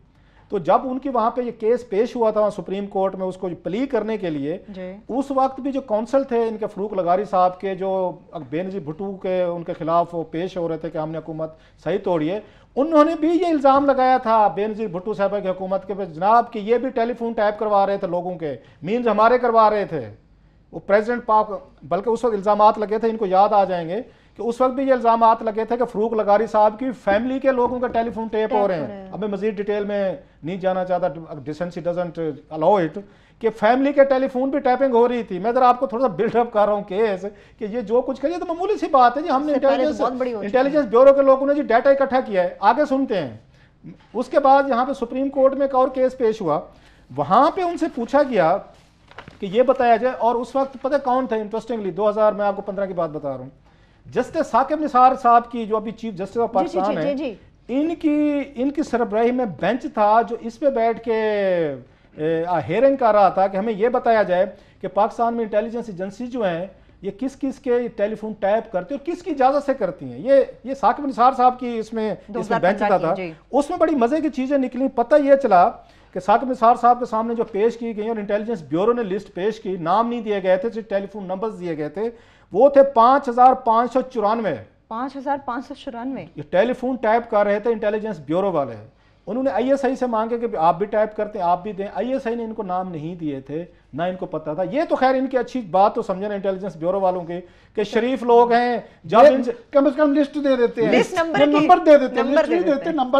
तो जब उनकी वहां पे ये केस पेश हुआ था सुप्रीम कोर्ट में उसको प्ली करने के लिए, उस वक्त भी जो काउंसिल थे इनके फरूक लगारी साहब के, जो बेनजीर भुट्टो के उनके खिलाफ वो पेश हो रहे थे कि हमने हुकूमत सही तोड़ी है, उन्होंने भी ये इल्ज़ाम लगाया था बेनजीर भुट्टो साहब की हुकूमत के जनाब कि ये भी टेलीफोन टैप करवा रहे थे लोगों के, मीन्स हमारे करवा रहे थे। वो प्रेसिडेंट पाक, बल्कि उस वक्त इल्ज़ामात लगे थे, इनको याद आ जाएंगे कि उस वक्त भी ये इल्ज़ामात लगे थे कि फरूक लगारी साहब की फैमिली के लोगों का टेलीफोन टैप हो रहे हैं। अब मैं मजीद डिटेल में नहीं जाना चाहता, डिसेंसी डजंट अलाउ इट, कि फैमिली के टेलीफोन भी टैपिंग हो रही थी। मैं जरा आपको थोड़ा सा बिल्डअप कर रहा हूँ केस कि ये जो कुछ करिए तो मामूली सी बात है जी, हमने इंटेलिजेंस ब्यूरो के लोगों ने जी डाटा इकट्ठा किया है। आगे सुनते हैं। उसके बाद यहाँ पे सुप्रीम कोर्ट में एक और केस पेश हुआ, वहां पे उनसे पूछा गया कि ये बताया जाए, और उस वक्त पता कौन थे इंटरेस्टिंगली, 2000 मैं आपको 15 की बात बता रहा हूँ, जस्टिस साकिब निसार साहब की जो अभी चीफ जस्टिस ऑफ पाकिस्तान है, इनकी सरबराही में बेंच था जो इस पे बैठ के हेयरिंग कर रहा था कि हमें यह बताया जाए कि पाकिस्तान में इंटेलिजेंस एजेंसी जो हैं ये किस किस के टेलीफोन टैप करती है और किसकी इजाजत से करती हैं। ये साकिब निसार साहब की इसमें बेंच था। उसमें बड़ी मजे की चीजें निकली। पता यह चला कि साकिब निसार साहब के सामने जो पेश की गई और इंटेलिजेंस ब्यूरो ने लिस्ट पेश की, नाम नहीं दिए गए थे, सिर्फ टेलीफोन नंबर्स दिए गए थे, वो थे 5594 ये टेलीफोन टैप कर रहे थे इंटेलिजेंस ब्यूरो वाले। उन्होंने आईएसआई से मांगे कि आप भी टैप करते हैं, आप भी दें। आईएसआई ने इनको नाम नहीं दिए थे, ना इनको पता था। ये तो खैर इनकी अच्छी बात तो समझे ना इंटेलिजेंस ब्यूरो वालों की कि शरीफ लोग हैं, जब कम से कम लिस्ट दे देते हैं, नंबर दे देते हैं, नंबर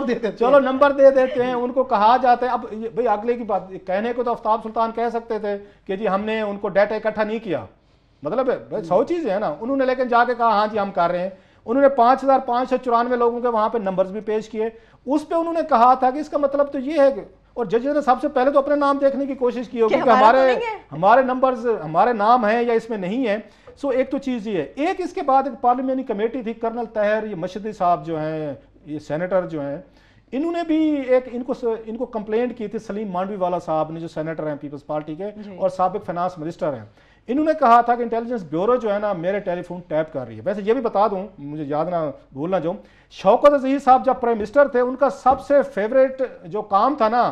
दे देते हैं, चलो नंबर दे देते हैं, उनको कहा जाता है। अब भाई अगले की बात कहने को तो आफ्ताब सुल्तान कह सकते थे कि जी हमने उनको डाटा इकट्ठा नहीं किया, मतलब भाई 100 चीजें है ना। उन्होंने लेकिन जाके कहा हाँ जी हम कर रहे हैं। उन्होंने 5594 लोगों के वहां पे नंबर्स भी पेश किए। उस पे उन्होंने कहा था कि इसका मतलब तो ये है कि, और जज ने सबसे पहले तो अपने नाम देखने की कोशिश की होगी कि हमारे नंबर्स हमारे नाम हैं या इसमें नहीं है। सो एक तो चीज ये है। एक इसके बाद एक पार्लियामेंट्री कमेटी थी, कर्नल तहर, ये मशदी साहब जो हैं, ये सेनेटर जो हैं, इन्होंने भी एक इनको कंप्लेंट की थी सलीम मांडवी वाला साहब ने, जो सेनेटर हैं पीपल्स पार्टी के और साबिक फाइनेंस मिनिस्टर हैं। इन्होंने कहा था कि इंटेलिजेंस ब्यूरो जो है ना मेरे टेलीफोन टैप कर रही है। वैसे ये भी बता दूं, मुझे याद ना भूलना जाऊं, शौकत अजीज साहब जब प्राइम मिनिस्टर थे उनका सबसे फेवरेट जो काम था ना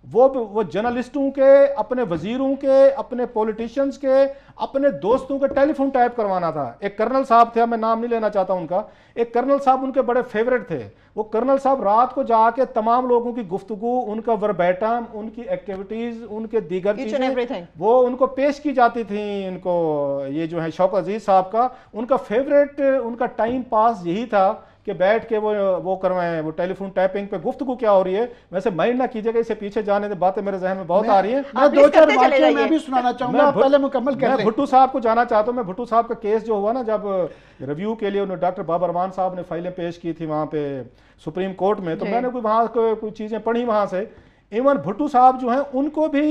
वो जर्नलिस्टों के, अपने वजीरों के, अपने पॉलिटिशियंस के, अपने दोस्तों के टेलीफोन टाइप करवाना था। एक कर्नल साहब थे, मैं नाम नहीं लेना चाहता उनका, एक कर्नल साहब उनके बड़े फेवरेट थे। वो कर्नल साहब रात को जाके तमाम लोगों की गुफ्तगू, उनका वर्बैटम, उनकी एक्टिविटीज, उनके दीगर चीजें वो उनको पेश की जाती थी। इनको ये जो है शौकत अजीज साहब का उनका फेवरेट, उनका टाइम पास यही था कि बैठ के वो करवाएं, वो टेलीफोन टैपिंग पे गुफ्तगू क्या हो रही है। वैसे माइंड ना कीजिएगा, इससे पीछे जाने से बातें मेरे जहन में बहुत आ रही है। मैं दो चार वाकया मैं भी सुनाना चाहूंगा, पहले मुकम्मल कर लें। मैं भुट्टो साहब को जाना चाहता हूं। मैं भुट्टो साहब का केस जो हुआ ना, जब रिव्यू के लिए उन्होंने डॉक्टर बाबर रहमान साहब ने फाइलें पेश की थी वहां पे सुप्रीम कोर्ट में, तो मैंने वहां कोई चीजें पढ़ी वहां से। इवन भुट्टो साहब जो हैं उनको भी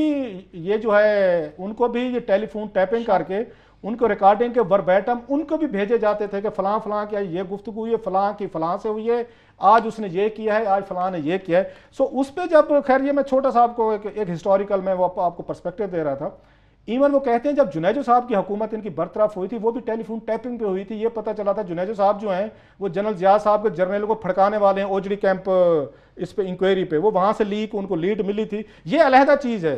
ये टेलीफोन टैपिंग करके उनको रिकॉर्डिंग के वर्बैटम उनको भी भेजे जाते थे कि फलां फलां क्या ये गुफ्तगू हुई है, फलां की फलां से हुई है, आज उसने ये किया है, आज फलां ने ये किया है। सो उस पर जब, खैर ये मैं छोटा सा आपको एक हिस्टोरिकल में वो आपको पर्सपेक्टिव दे रहा था। इवन वो कहते हैं जब जुनैजो साहब की हुकूमत इनकी बरतरफ हुई थी वो भी टेलीफोन टैपिंग पे हुई थी। ये पता चला था जुनैजो साहब जो हैं वो जनरल जिया साहब के जर्नल को फड़काने वाले हैं ओजड़ी कैंप इस पे इंक्वायरी पे, वो वहां से लीक उनको लीड मिली थी। ये अलहदा चीज है।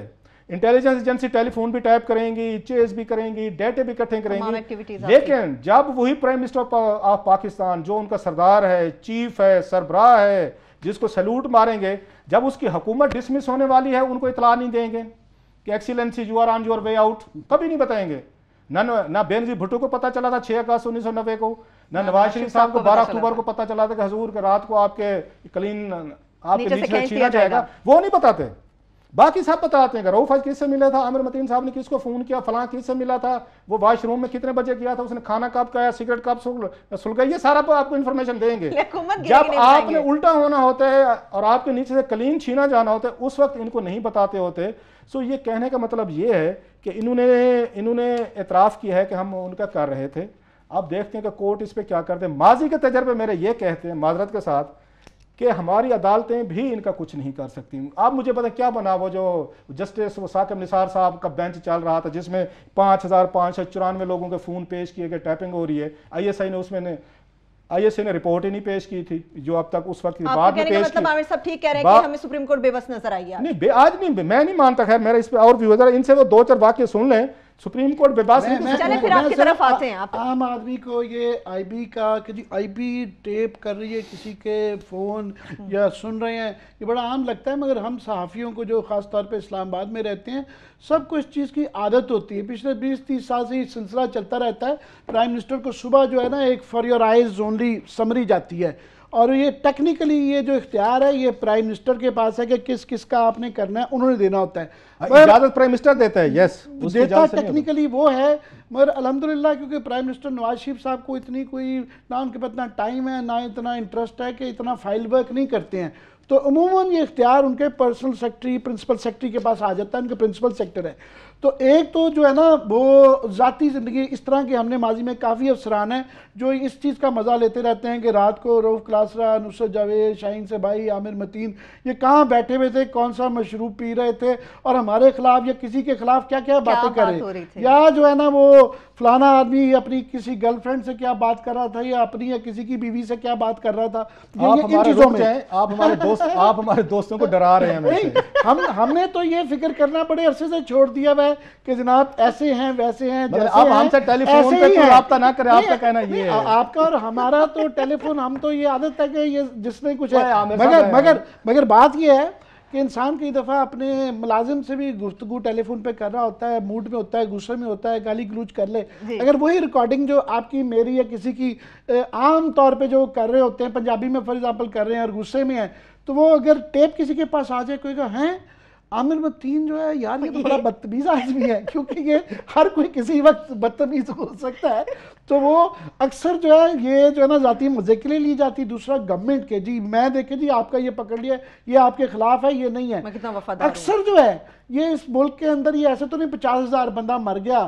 इंटेलिजेंस एजेंसी टेलीफोन भी टाइप करेंगी, चेस भी करेंगी, डेटे भी इकट्ठे करेंगी, लेकिन जब वही प्राइम मिनिस्टर ऑफ पाकिस्तान जो उनका सरदार है, चीफ है, सरबराह है, जिसको सैल्यूट मारेंगे, जब उसकी हुकूमत डिसमिस होने वाली है उनको इतला नहीं देंगे कि excellency you are on your way out, कभी नहीं बताएंगे। ना बेनजीर भुट्टो को पता चला था 6 अगस्त 1990 को, ना नवाज शरीफ साहब को 12 अक्टूबर को पता चला था कि हजूर के रात को आपके क्लीन आपके नीचे छीना जाएगा, वो नहीं बताते। बाकी सब बताते हैं रऊफ आज किससे मिला था, आमिर मतीन साहब ने किसको फोन किया, फलां किससे मिला था, वो वॉशरूम में कितने बजे गया था, उसने खाना कब खाया, सिगरेट कब सुलगा, ये सारा आपको इन्फॉर्मेशन देंगे। जब आपने उल्टा होना होता है और आपके नीचे से क्लीन छीना जाना होता है उस वक्त इनको नहीं बताते होते। सो ये कहने का मतलब ये है कि इन्होंने एतराफ़ किया है कि हम उनका कर रहे थे। अब देखते हैं कि कोर्ट इस पर क्या करते हैं। माजी के तजर्बे मेरे ये कहते हैं माजरत के साथ कि हमारी अदालतें भी इनका कुछ नहीं कर सकती। आप मुझे पता क्या बना, वो जो जस्टिस साकिब निसार साहब का बेंच चल रहा था जिसमें 5594 लोगों के फ़ोन पेश किए गए, टैपिंग हो रही है। आईएसआई ने रिपोर्ट ही नहीं पेश की थी जो अब तक उस वक्त बाद में पेश मतलब आमिर साहब ठीक कह रहे हैं कि हमें सुप्रीम कोर्ट बेबस नजर आई है। नहीं आज नहीं, मैं नहीं मानता। खैर मेरा इस पे और व्यू है, इनसे वो 2-4 वाक्य सुन लें। सुप्रीम कोर्ट बेबस नहीं। चले फिर आपकी तरफ आते हैं। आप आम आदमी को ये आईबी का कि जी आईबी टेप कर रही है किसी के फोन या सुन रहे हैं, ये बड़ा आम लगता है, मगर हम सहाफ़ियों को जो ख़ास तौर पे इस्लामाबाद में रहते हैं सबको इस चीज़ की आदत होती है। पिछले 20-30 साल से ये सिलसिला चलता रहता है। प्राइम मिनिस्टर को सुबह जो है ना एक for your eyes only summary जाती है और ये टेक्निकली ये जो इख्तियार है ये प्राइम मिनिस्टर के पास है कि किस किस का आपने करना है, उन्होंने देना होता है। इजाजत प्राइम मिनिस्टर देता है, यस देता टेक्निकली वो है, मगर अल्हम्दुलिल्लाह क्योंकि प्राइम मिनिस्टर नवाज शरीफ साहब को इतनी कोई ना उनके पास इतना टाइम है ना इतना इंटरेस्ट है कि इतना फाइल वर्क नहीं करते हैं, तो अमूमन ये इख्तियार उनके पर्सनल सेक्रेटरी, प्रिंसिपल सेक्रेटरी के पास आ जाता है। उनके प्रिंसिपल सेक्रेटरी है। तो एक तो जो है ना वो ज़ाती ज़िंदगी इस तरह के हमने माजी में काफ़ी अफसरान हैं जो इस चीज़ का मज़ा लेते रहते हैं कि रात को रऊफ क्लासरा, नुसरत जावेद, शाहीन से भाई, आमिर मतीन ये कहाँ बैठे हुए थे, कौन सा मशरूब पी रहे थे और हमारे खिलाफ या किसी के खिलाफ क्या क्या बातें कर रहे थे, या जो है ना वो फलाना आदमी अपनी किसी गर्लफ्रेंड से क्या बात कर रहा था या अपनी या किसी की बीवी से क्या बात कर रहा था। इन चीज़ों में आप हमारे दोस्तों को डरा रहे हैं। हमने तो ये फिक्र करना बड़े अरसे से छोड़ दिया है कि जनाब ऐसे हैं वैसे हैं, आप हमसे टेलीफोन पे कोई राब्ता ना करें, आपका कहना ये है। आपका और हमारा तो टेलीफोन, हम तो ये आदत है कि ये जिसने कुछ है, मगर बात ये है कि इंसान कई दफ़ा अपने मुलाजिम से भी गुफ्तगू टेलीफोन पे कर रहा होता है, मूड में होता है, गुस्से में होता है, गाली गलूज कर ले, अगर वही रिकॉर्डिंग जो आपकी मेरी या किसी की आम तौर पे जो कर रहे होते हैं, पंजाबी में फॉर एग्जांपल कर रहे हैं और गुस्से में है, तो वो अगर टेप किसी के पास आ जाए, कोई कहा हैं आमिर मतीन जो है यार ये तो बड़ा बदतमीज़ आदमी है, क्योंकि ये हर कोई किसी वक्त बदतमीज़ हो सकता है, तो वो अक्सर जो है ये जो है ना जाती मजे के लिए ली जाती। दूसरा गवर्नमेंट के जी मैं देखे जी आपका ये पकड़ लिया, ये आपके खिलाफ है, ये नहीं है। अक्सर जो है ये इस मुल्क के अंदर ये ऐसे तो नहीं 50,000 बंदा मर गया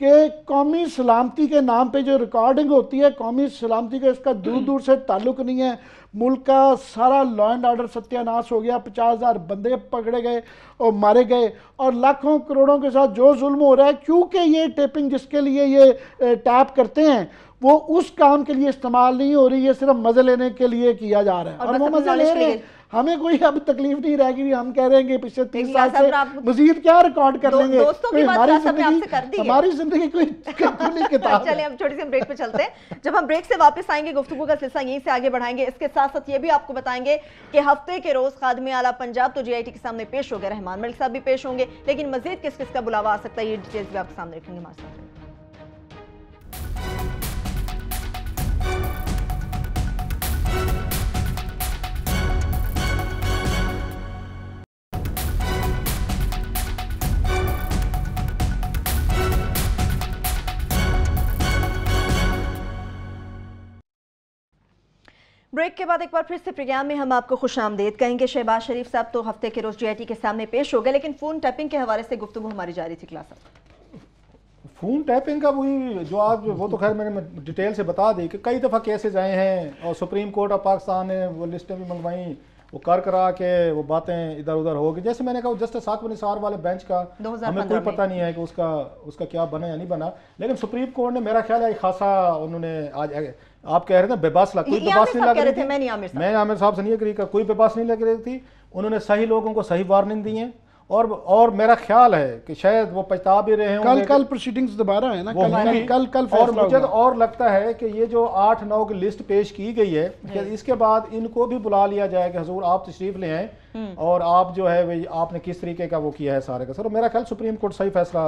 कि कौमी सलामती के नाम पे जो रिकॉर्डिंग होती है, कौमी सलामती का इसका दूर दूर से ताल्लुक नहीं है। मुल्क का सारा लॉ एंड ऑर्डर सत्यानाश हो गया, 50,000 बंदे पकड़े गए और मारे गए, और लाखों करोड़ों के साथ जो जुल्म हो रहा है, क्योंकि ये टेपिंग जिसके लिए ये टैप करते हैं वो उस काम के लिए इस्तेमाल नहीं हो रही है, सिर्फ मजे लेने के लिए किया जा रहा है। और वो मजे ले रहे हैं, हमें कोई अब तकलीफ नहीं रहेगी। हम कह रहे हैं कि पिछले 30 साल से मजीद क्या रिकॉर्ड कर लेंगे। हमारी जिंदगी कोई किताब। चलिए हम छोटी सी ब्रेक पे चलते हैं। जब हम ब्रेक से वापस आएंगे गुफ्तगू का सिलसिला यहीं से आगे बढ़ाएंगे। इसके साथ साथ ये भी आपको बताएंगे कि हफ्ते के रोज खादमे आला पंजाब तो GIT के सामने पेश हो गए, रहमान मलिक साहब भी पेश होंगे, लेकिन मजीद किस किस का बुलावा आ सकता है, ये डिटेल्स भी आपके सामने रखेंगे हमारे साथ। ब्रेक के बाद एक बार फिर से प्रोग्राम में हम आपको खुशामदीद कहेंगे। शहबाज शरीफ साहब तो हफ्ते के रोज GIT के सामने पेश हो गए, लेकिन फोन टैपिंग के हवाले से गुफ्तगू हमारी जारी थी। क्लास फोन टैपिंग का वही जो आज वो तो खैर मैंने डिटेल से बता दी कि कई दफ़ा केसेस आए हैं और सुप्रीम कोर्ट ऑफ पाकिस्तान ने वो लिस्टें भी मंगवाई, वो कर करा के वो बातें इधर उधर हो गई। जैसे मैंने कहा जस्टिस साकिब निसार वाले बेंच का हमें कोई पता नहीं है कि उसका क्या बना या नहीं बना, लेकिन सुप्रीम कोर्ट ने मेरा ख्याल है खासा उन्होंने आज आप कह रहे थे बेबस लग, कोई बेबस नहीं लग रही थी। मैं आमिर साहब से नहीं एग्री कर, कोई बेबस नहीं लग रही थी। उन्होंने सही लोगों को सही वार्निंग दी है और मेरा ख्याल है कि शायद वो पछता भी रहे होंगे। कल प्रोसीडिंग्स दोबारा है ना, कल और मुझे तो और लगता है कि ये जो 8-9 की लिस्ट पेश की गई है कि इसके बाद इनको भी बुला लिया जाए कि हुजूर आप तशरीफ ले आए और आप जो है वही आपने किस तरीके का वो किया है सारे का। सर मेरा ख्याल सुप्रीम कोर्ट सही फैसला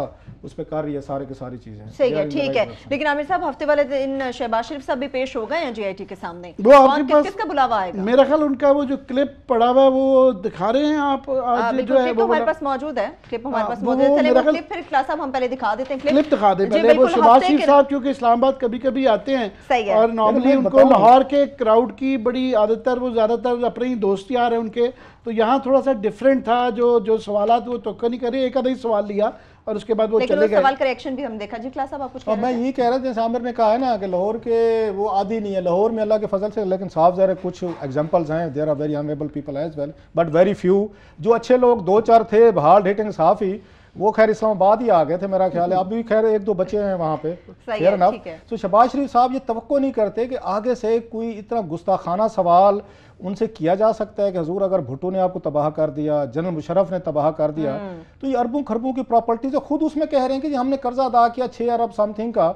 उस पर कर रही है, सारे की सारी चीजें सही है, ठीक है। लेकिन आमिर साहब हफ्ते वाले दिन शहबाज शरीफ साहब भी पेश हो गए हैं GIT के सामने, वो आपके पास किसका बुलावा आएगा? मेरा ख्याल उनका वो जो क्लिप पड़ा हुआ वो दिखा रहे हैं आप आज जो है वो हमारे पास मौजूद है, क्लिप हमारे पास मौजूद है। चलिए वो क्लिप फिर क्लास साहब हम पहले दिखा देते हैं, क्लिप दिखा दें पहले। वो शहबाज शरीफ साहब क्योंकि इस्लामाबाद कभी-कभी आते हैं और नॉर्मली उनको लाहौर के क्राउड की बड़ी आदत है, वो ज्यादातर अपने ही दोस्त यार है उनके, तो यहाँ थोड़ा सा डिफरेंट था जो सवालात वो तो नहीं करे, एक आधा ही सवाल लिया और उसके बाद वो चले गए। सवाल का रिएक्शन भी हम देखा। जी क्लास साहब आप कुछ कह रहे हैं? मैं ये कह रहा था जैसे आमिर ने कहा है ना कि लाहौर के वो आदि नहीं है, लाहौर में अल्लाह के फजल से, लेकिन साफ ज़ाहिर कुछ एग्जांपल्स हैं, there are very honourable people as well but very few. जो अच्छे लोग 2-4 थे हार्ड हिटिंग सहाफ़ी, वो खैर इस्लामाबाद ही आ गए थे मेरा ख्याल है, अब भी खैर 1-2 बच्चे हैं वहाँ पे, फेयर एनफ। तो शहबाज शरीफ साहब ये तवक्को नहीं करते कि आगे से कोई इतना गुस्ताखाना सवाल उनसे किया जा सकता है कि हुजूर अगर भुट्टो ने आपको तबाह कर दिया, जनरल मुशर्रफ ने तबाह कर दिया, तो ये अरबों खरबों की प्रॉपर्टी जो खुद उसमें कह रहे हैं कि हमने कर्जा अदा किया 6 अरब समथिंग का,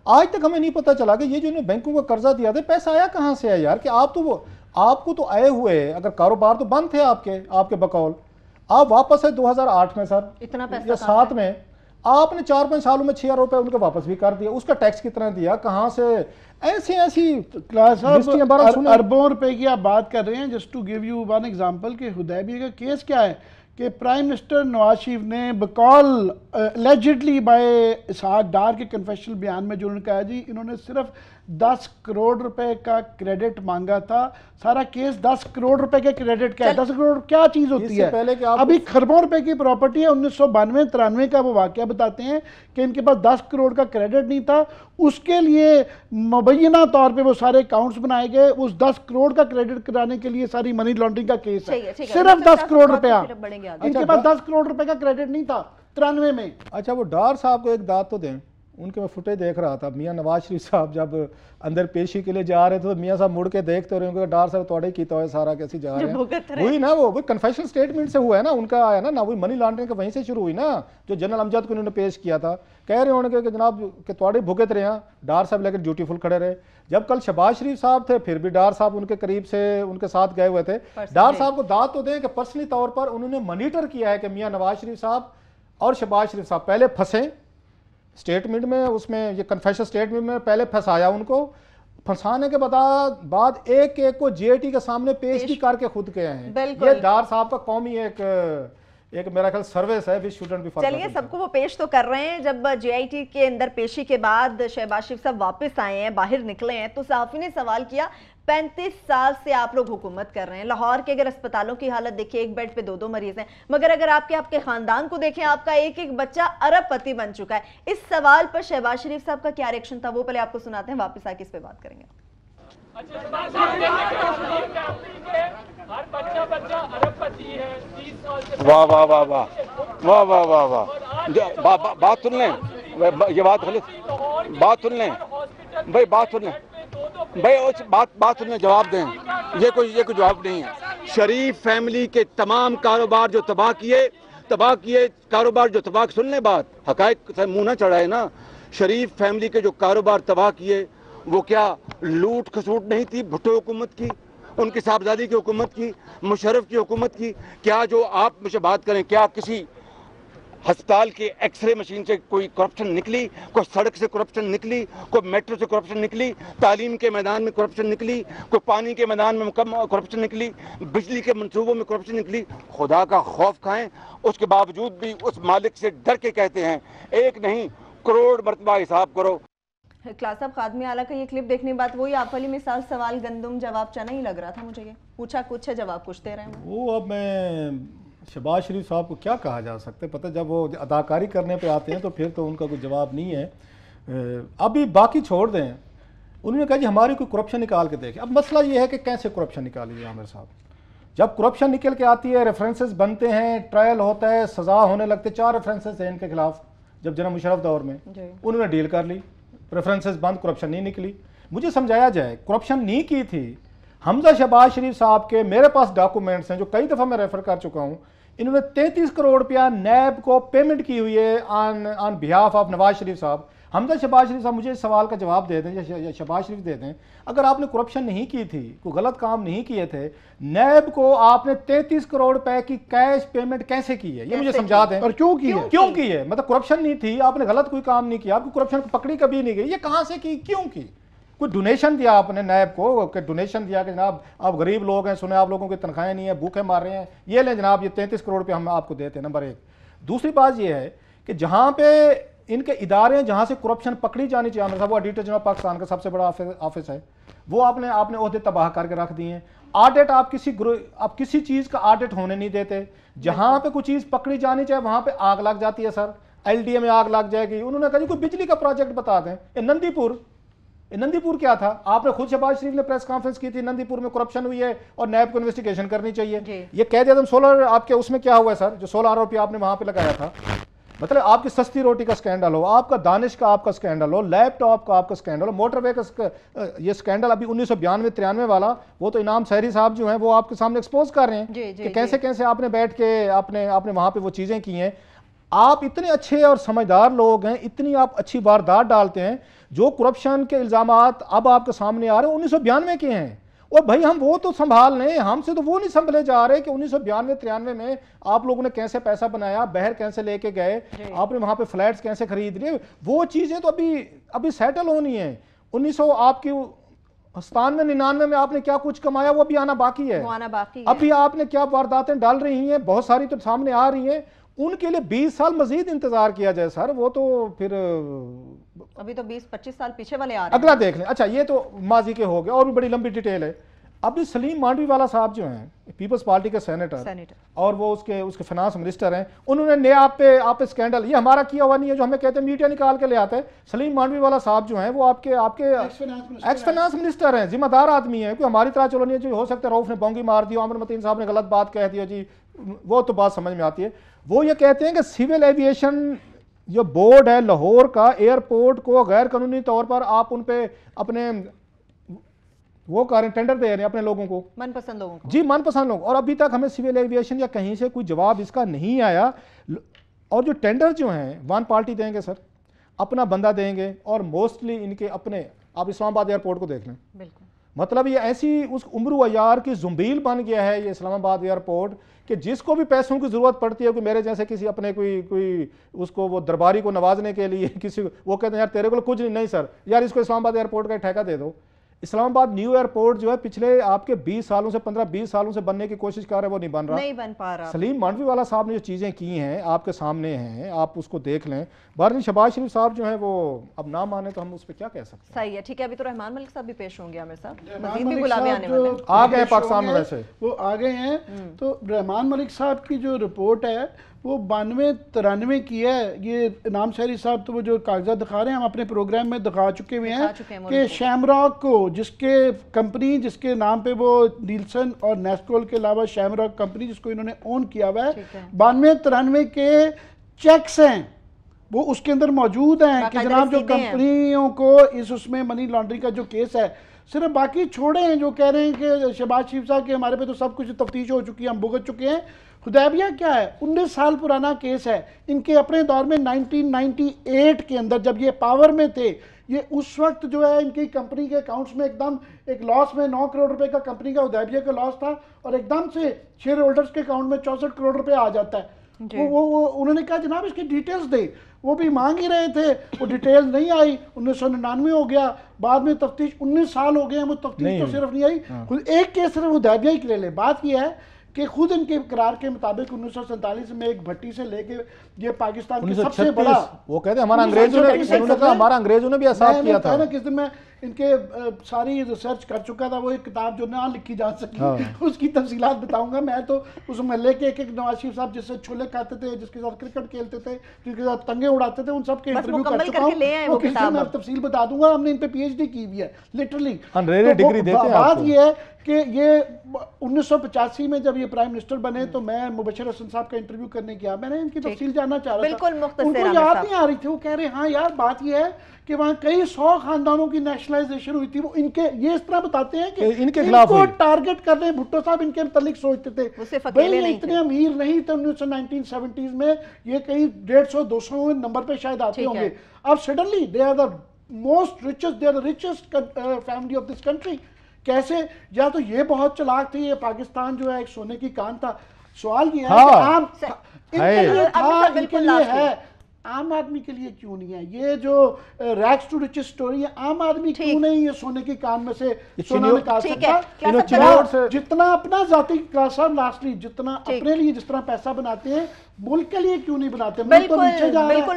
आज तक हमें नहीं पता चला कि ये जो बैंकों का कर्जा दिया था पैसा आया कहाँ से है यार। कि आप तो वो आपको तो आए हुए, अगर कारोबार तो बंद थे आपके बकौल, आप वापस है 2008 में सर इतना पैसा या 7 में आपने 4-5 सालों में 6 अरब रुपए उनको वापस भी कर दिया, उसका टैक्स कितना दिया, कहाँ से ऐसी क्लास अरबों रुपए की आप बात कर रहे हैं। Just to give you one example कि हुदैबिया का केस क्या है कि प्राइम मिनिस्टर नवाज शरीफ ने बकौल एलिजिडली बाय इसहाक डार के कन्फेशनल बयान में जो उन्होंने कहा जी इन्होंने सिर्फ 10 करोड़ रुपए का क्रेडिट मांगा था। सारा केस 10 करोड़ रुपए के क्रेडिट का है। 10 करोड़ क्या चीज होती है? पहले कि अभी खरबों रुपए की प्रॉपर्टी है। 1992-93 का वो वाकया बताते हैं कि इनके पास 10 करोड़ का क्रेडिट नहीं था, उसके लिए मुबैना तौर पे वो सारे अकाउंट्स बनाए गए। उस 10 करोड़ का क्रेडिट कराने के लिए सारी मनी लॉन्ड्रिंग का केस है। सिर्फ 10 करोड़ रुपया, इनके पास 10 करोड़ रुपए का क्रेडिट नहीं था 93 में। अच्छा, वो डार साहब को एक दाद तो दें, उनके मैं फुटेज देख रहा था, मियाँ नवाज शरीफ साहब जब अंदर पेशी के लिए जा रहे थे तो मियाँ साहब मुड़ के देखते रहे होंगे, डार साहब तोड़े की तो सारा कैसे जा रहे हैं। वही ना, वो कन्फेशनल स्टेटमेंट से हुआ है ना, उनका आया ना वही मनी लॉन्ड्रिंग का वहीं से शुरू हुई ना, जो जनरल अमजद को उन्होंने पेश किया था। कह रहे होंगे कि जनाब के तोड़े भुगत रहे हैं, डार साहब लेकिन ड्यूटीफुल खड़े रहे। जब कल शहबाज शरीफ साहब थे फिर भी डार साहब उनके करीब से उनके साथ गए हुए थे। डार साहब को दाद तो दें कि पर्सनली तौर पर उन्होंने मॉनिटर किया है कि मियाँ नवाज शरीफ साहब और शहबाज शरीफ साहब पहले फंसे स्टेटमेंट में, उसमें ये कन्फेशन स्टेटमेंट में पहले फंसाया उनको, फंसाने के बाद एक एक को जेटी के सामने पेश भी करके खुद के हैं। ये डार साहब का कौमी एक मेरा ख्याल सर्विस है, विच शुडंट बी फॉरगॉटन। चलिए सबको वो पेश तो कर रहे हैं। जब जेआईटी के अंदर पेशी के बाद शहबाज शरीफ साहब वापस आए हैं, बाहर निकले हैं, तो सहाफी ने सवाल किया 35 साल से आप लोग हुकूमत कर रहे हैं। लाहौर के अगर अस्पतालों की हालत देखिए, एक बेड पे 2-2 मरीज हैं, मगर अगर आपके खानदान को देखें, आपका एक एक बच्चा अरबपति बन चुका है। इस सवाल पर शहबाज शरीफ साहब का क्या रिएक्शन था, वो पहले आपको सुनाते हैं, वापस आके इस पे बात करेंगे। वाह वाह वाह वाह वाह वाह वाह वाह, बात सुन लें, ये बात गलत, बात सुन लें भाई, बात सुन लें भाई, बात सुन लें, जवाब दें। ये कोई जवाब नहीं है। शरीफ फैमिली के तमाम कारोबार जो तबाह किए कारोबार जो तबाह, सुन लें बात, हकायक से मुंह ना चढ़ाए ना। शरीफ फैमिली के जो कारोबार तबाह किए वो क्या लूट खसूट नहीं थी भुट्टो हुकूमत की, उनकी साहबजादी की हुकूमत की, मुशर्रफ की हुकूमत की? क्या जो आप मुझे बात करें, क्या किसी अस्पताल के एक्सरे मशीन से कोई करप्शन निकली, कोई सड़क से करप्शन निकली, कोई मेट्रो से करप्शन निकली, तालीम के मैदान में करप्शन निकली, कोई पानी के मैदान में करप्शन निकली, बिजली के मंसूबों में करप्शन निकली? खुदा का खौफ खाएं, उसके बावजूद भी उस मालिक से डर के कहते हैं एक नहीं करोड़ मरतबा हिसाब करो। क्लास साहब, खादमी आला का ये क्लिप देखने के बाद वही आप वाली मिसाल, सवाल गंदम जवाब चना ही लग रहा था मुझे। ये पूछा कुछ है, जवाब कुछ दे रहे हैं वो। अब मैं शहबाज शरीफ साहब को क्या कहा जा सकता है, पता जब वो अदाकारी करने पे आते हैं तो फिर तो उनका कोई जवाब नहीं है। अभी बाकी छोड़ दें, उन्होंने कहा जी हमारी कोई करप्शन निकाल के देखे। अब मसला ये है कि कैसे करप्शन निकाली है आमिर साहब। जब करप्शन निकल के आती है, रेफरेंसेस बनते हैं, ट्रायल होता है, सज़ा होने लगते, 4 रेफरेंसेस हैं इनके खिलाफ। जब जनाब मुशर्रफ दौर में उन्होंने डील कर ली, रेफरेंसेस बंद, करप्शन नहीं निकली। मुझे समझाया जाए, करप्शन नहीं की थी। हमजा शहबाज शरीफ साहब के मेरे पास डॉक्यूमेंट्स हैं जो कई दफ़ा मैं रेफर कर चुका हूँ। इन्होंने 33 करोड़ रुपया नैब को पेमेंट की हुई है on behalf of Nawaz Sharif साहब। हमजा शहबाज शरीफ साहब मुझे इस सवाल का जवाब दे दें, या शहबाज शरीफ दे दें, अगर आपने करप्शन नहीं की थी, कोई गलत काम नहीं किए थे, नैब को आपने 33 करोड़ रुपए की कैश पेमेंट कैसे की है, ये मुझे समझा दें। और क्यों की है? मतलब करप्शन नहीं थी, आपने गलत कोई काम नहीं किया, आपको करप्शन पकड़ी कभी नहीं गई, ये कहां से की, क्यों की? कोई डोनेशन दिया आपने नैब को, कि डोनेशन दिया कि जनाब आप गरीब लोग हैं, सुने आप लोगों की तनख्वाहें नहीं है, भूखे मार रहे हैं, ये लें जनाब, ये 33 करोड़ रुपये हम आपको देते हैं। नंबर 1। दूसरी बात ये है कि जहां पे इनके इदारे हैं जहां से करप्शन पकड़ी जानी चाहिए, साहब वो ऑडिटर जनरल पाकिस्तान का सबसे बड़ा ऑफिस है, वो आपने ओहदे तबाह करके रख दिए हैं। ऑडिट आप किसी चीज का ऑडिट होने नहीं देते। जहां पे कोई चीज पकड़ी जानी चाहिए वहां पे आग लग जाती है। सर LDA में आग लग जाएगी। उन्होंने कहा जी कोई बिजली का प्रोजेक्ट बता दें। नंदीपुर क्या था? आपने खुद शहबाज शरीफ ने प्रेस कॉन्फ्रेंस की थी, नंदीपुर में करप्शन हुई है और नैब को इन्वेस्टिगेशन करनी चाहिए। ये कह दिया। सोलर आपके उसमें क्या हुआ है सर, जो 16 आरोपी आपने वहां पे लगाया था? मतलब आपकी सस्ती रोटी का स्कैंडल हो, आपका दानिश का आपका स्कैंडल हो, लैपटॉप का आपका स्कैंडल हो, मोटरवे का ये स्कैंडल अभी 1992-93 वाला, वो तो इनाम सहरी साहब जो हैं वो आपके सामने एक्सपोज कर रहे हैं कि कैसे कैसे आपने बैठ के आपने वहां पे वो चीजें की हैं। आप इतने अच्छे और समझदार लोग हैं, इतनी आप अच्छी वारदात डालते हैं, जो करप्शन के इल्जामात अब आपके सामने आ रहे हैं 1992 के हैं। और भाई हम वो तो संभाल लें, हमसे तो वो नहीं संभले जा रहे कि 1992-93 में आप लोगों ने कैसे पैसा बनाया, बहर कैसे लेके गए, आपने वहां पे फ्लैट्स कैसे खरीद लिए, वो चीजें तो अभी सेटल होनी है। 1999 में आपने क्या कुछ कमाया वो अभी आना बाकी है। अभी आपने क्या वारदातें डाल रही हैं, बहुत सारी तो सामने आ रही हैं, उनके लिए 20 साल मजीद इंतजार किया जाए सर। वो तो फिर अभी तो 20-25 साल पीछे वाले आ रहे हैं। अगला देख लें। अच्छा ये तो माजी के हो गए, और भी बड़ी लंबी डिटेल है। अभी सलीम मांडवी वाला साहब जो हैं पीपल्स पार्टी के सेनेटर और वो उसके फाइनेंस मिनिस्टर हैं, उन्होंने नया आप पे स्कैंडल, ये हमारा किया हुआ नहीं है जो हमें कहते हैं मीडिया निकाल के ले आते हैं। सलीम मांडवी वाला साहब जो हैं वो आपके एक्स फाइनेंस मिनिस्टर हैं, जिम्मेदार आदमी है, कोई हमारी तरह चलो नहीं है जो हो सकता है रऊफ ने बोंगी मार दी, आमिर मतीन साहब ने गलत बात कह दी जी, वो तो बात समझ में आती है। वो ये कहते हैं कि सिविल एविएशन जो बोर्ड है लाहौर का, एयरपोर्ट को गैर कानूनी तौर पर आप उन पे अपने वो कर टेंडर दे रहे हैं अपने लोगों को, मनपसंद लोगों को। जी मनपसंद लोग, और अभी तक हमें सिविल एविएशन या कहीं से कोई जवाब इसका नहीं आया। और जो टेंडर जो हैं वन पार्टी देंगे सर, अपना बंदा देंगे, और मोस्टली इनके अपने, आप इस्लामाबाद एयरपोर्ट को देख लें, बिल्कुल मतलब ये ऐसी उस उम्र अयार की जुम्बील बन गया है ये इस्लामाबाद एयरपोर्ट, कि जिसको भी पैसों की जरूरत पड़ती है, कि मेरे जैसे किसी अपने कोई उसको वो दरबारी को नवाजने के लिए किसी, वो कहते हैं यार तेरे को कुछ नहीं सर, यार इसको इस्लामाबाद एयरपोर्ट का ठेका दे दो। इस्लामाबाद न्यू एयरपोर्ट जो है पिछले आपके 20 सालों से 15-20 सालों से बनने की कोशिश कर रहे हैं, वो नहीं बन रहा, नहीं बन पा रहा। सलीम मांडवी वाला साहब ने जो चीज़ें की हैं आपके सामने हैं, आप उसको देख लें। बहरहाल शहबाज शरीफ साहब जो है वो अब ना माने तो हम उस पर क्या कह सकते हैं। सही है, ठीक है। अभी तो रहमान मलिक साहब भी पेश होंगे, आमिर साहब रहमान मजीद भी मलिक बुलावे साहब आने जो वाले हैं। आ गए पेश पाकिस्तान में, होंगे, वैसे वो आ गए हैं। तो रहमान मलिक साहब की जो रिपोर्ट है वो 92-93 की है। ये इनाम शहरी साहब तो वो जो कागजात दिखा रहे हैं हम अपने प्रोग्राम में दिखा चुके हुए हैं कि शैमरॉक को, जिसके कंपनी जिसके नाम पे वो नीलसन और नेस्कोल के अलावा शैमरॉक कंपनी जिसको इन्होंने ओन किया हुआ है, 92-93 के चेक्स हैं वो उसके अंदर मौजूद हैं कि जनाब जो कंपनियों को इस उसमें मनी लॉन्ड्रिंग का जो केस है, सिर्फ बाकी छोड़े हैं जो कह रहे हैं कि शहबाज शरीफ साहब के हमारे पे तो सब कुछ तफ्तीश हो चुकी है, हम भुगत चुके हैं। हुदैबिया क्या है, 19 साल पुराना केस है। इनके अपने दौर में 1998 के अंदर जब ये पावर में थे, ये उस वक्त जो है इनकी कंपनी के अकाउंट्स में एकदम एक लॉस में 9 करोड़ रुपए का कंपनी का हुदैबिया का लॉस था और एकदम से शेयर होल्डर्स के अकाउंट में 64 करोड़ रुपए आ जाता है। वो उन्होंने कहा जनाब इसकी डिटेल्स दे, वो भी मांग ही रहे थे, वो डिटेल नहीं आई। 1999 हो गया, बाद में तफ्तीश 19 साल हो गए हैं, वो तफ्तीश तो सिर्फ नहीं आई। खुद एक केस सिर्फ हुदैबिया ही के ले ले। बात यह है कि खुद इनके इकरार के मुताबिक 1947 में एक भट्टी से लेके ये पाकिस्तान की सबसे बड़ा, वो कहते हैं हमारा अंग्रेजों ने भी एहसास किया था ना। किस दिन मैं इनके सारी रिसर्च कर चुका था, वो एक किताब जो ना लिखी जा सकी उसकी तफसीलात बताऊंगा। मैं तो उस महल्ले के एक नवाज शरीफ साहब जिससे छोले खाते थे, जिसके साथ क्रिकेट खेलते थे, जिसके साथ तंगे उड़ाते थे, उन सब के इंटरव्यू कर चुका हूँ। किस दिन मैं तफसील बता दूंगा। हमने इन पे PhD की हुई है लिटरली। डिग्री देते हैं। बात ये है कि ये 1985 में जब ये प्राइम मिनिस्टर बने तो मैं मुबशर हसन साहब का इंटरव्यू करने गया, मैंने इनकी तफसील जानना चाह रहा था। उनको याद नहीं आ रही थी। वो कह रहे हाँ यार बात ये है कि वहाँ कई 100 खानदानों की नेशनलाइजेशन हुई थी। वो इनके ये इस तरह बताते हैं कि इनके खिलाफ टारगेट कर रहे हैं। भुट्टो साहब इनके मुतालिक सोचते थे भाई ये इतने अमीर नहीं थे 1970s में, ये कहीं 150-200 नंबर पे शायद आते होंगे। अब suddenly they are the most richest, they are the richest family of this country. कैसे? या तो ये बहुत चालाक थे, ये पाकिस्तान जो है एक सोने की कान था। सवाल ये है कि आम इनके लिए है, आम आदमी के लिए क्यों नहीं है? ये जो रैग्स टू रिचेस स्टोरी है, आम आदमी क्यों नहीं ये सोने की कान में से सोना निकाल सकता? जितना अपना जाति क्लास और लास्टली जितना अपने लिए जिस तरह पैसा बनाते हैं, मुल्क के लिए क्यों नहीं बनाते? बिल्कुल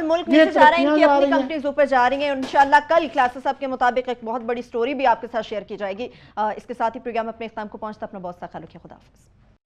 मुल्क नीचे जा रहा है, इनकी अपनी कंपनीज ऊपर जा रही हैं। इंशाल्लाह कल क्लासेस साहब के मुताबिक एक बहुत बड़ी स्टोरी भी आपके साथ शेयर की जाएगी। इसके साथ ही प्रोग्राम अपने इख्तिताम को पहुंचता। अपना बहुत सा ख्याल रखिए। खुदा हाफिज़।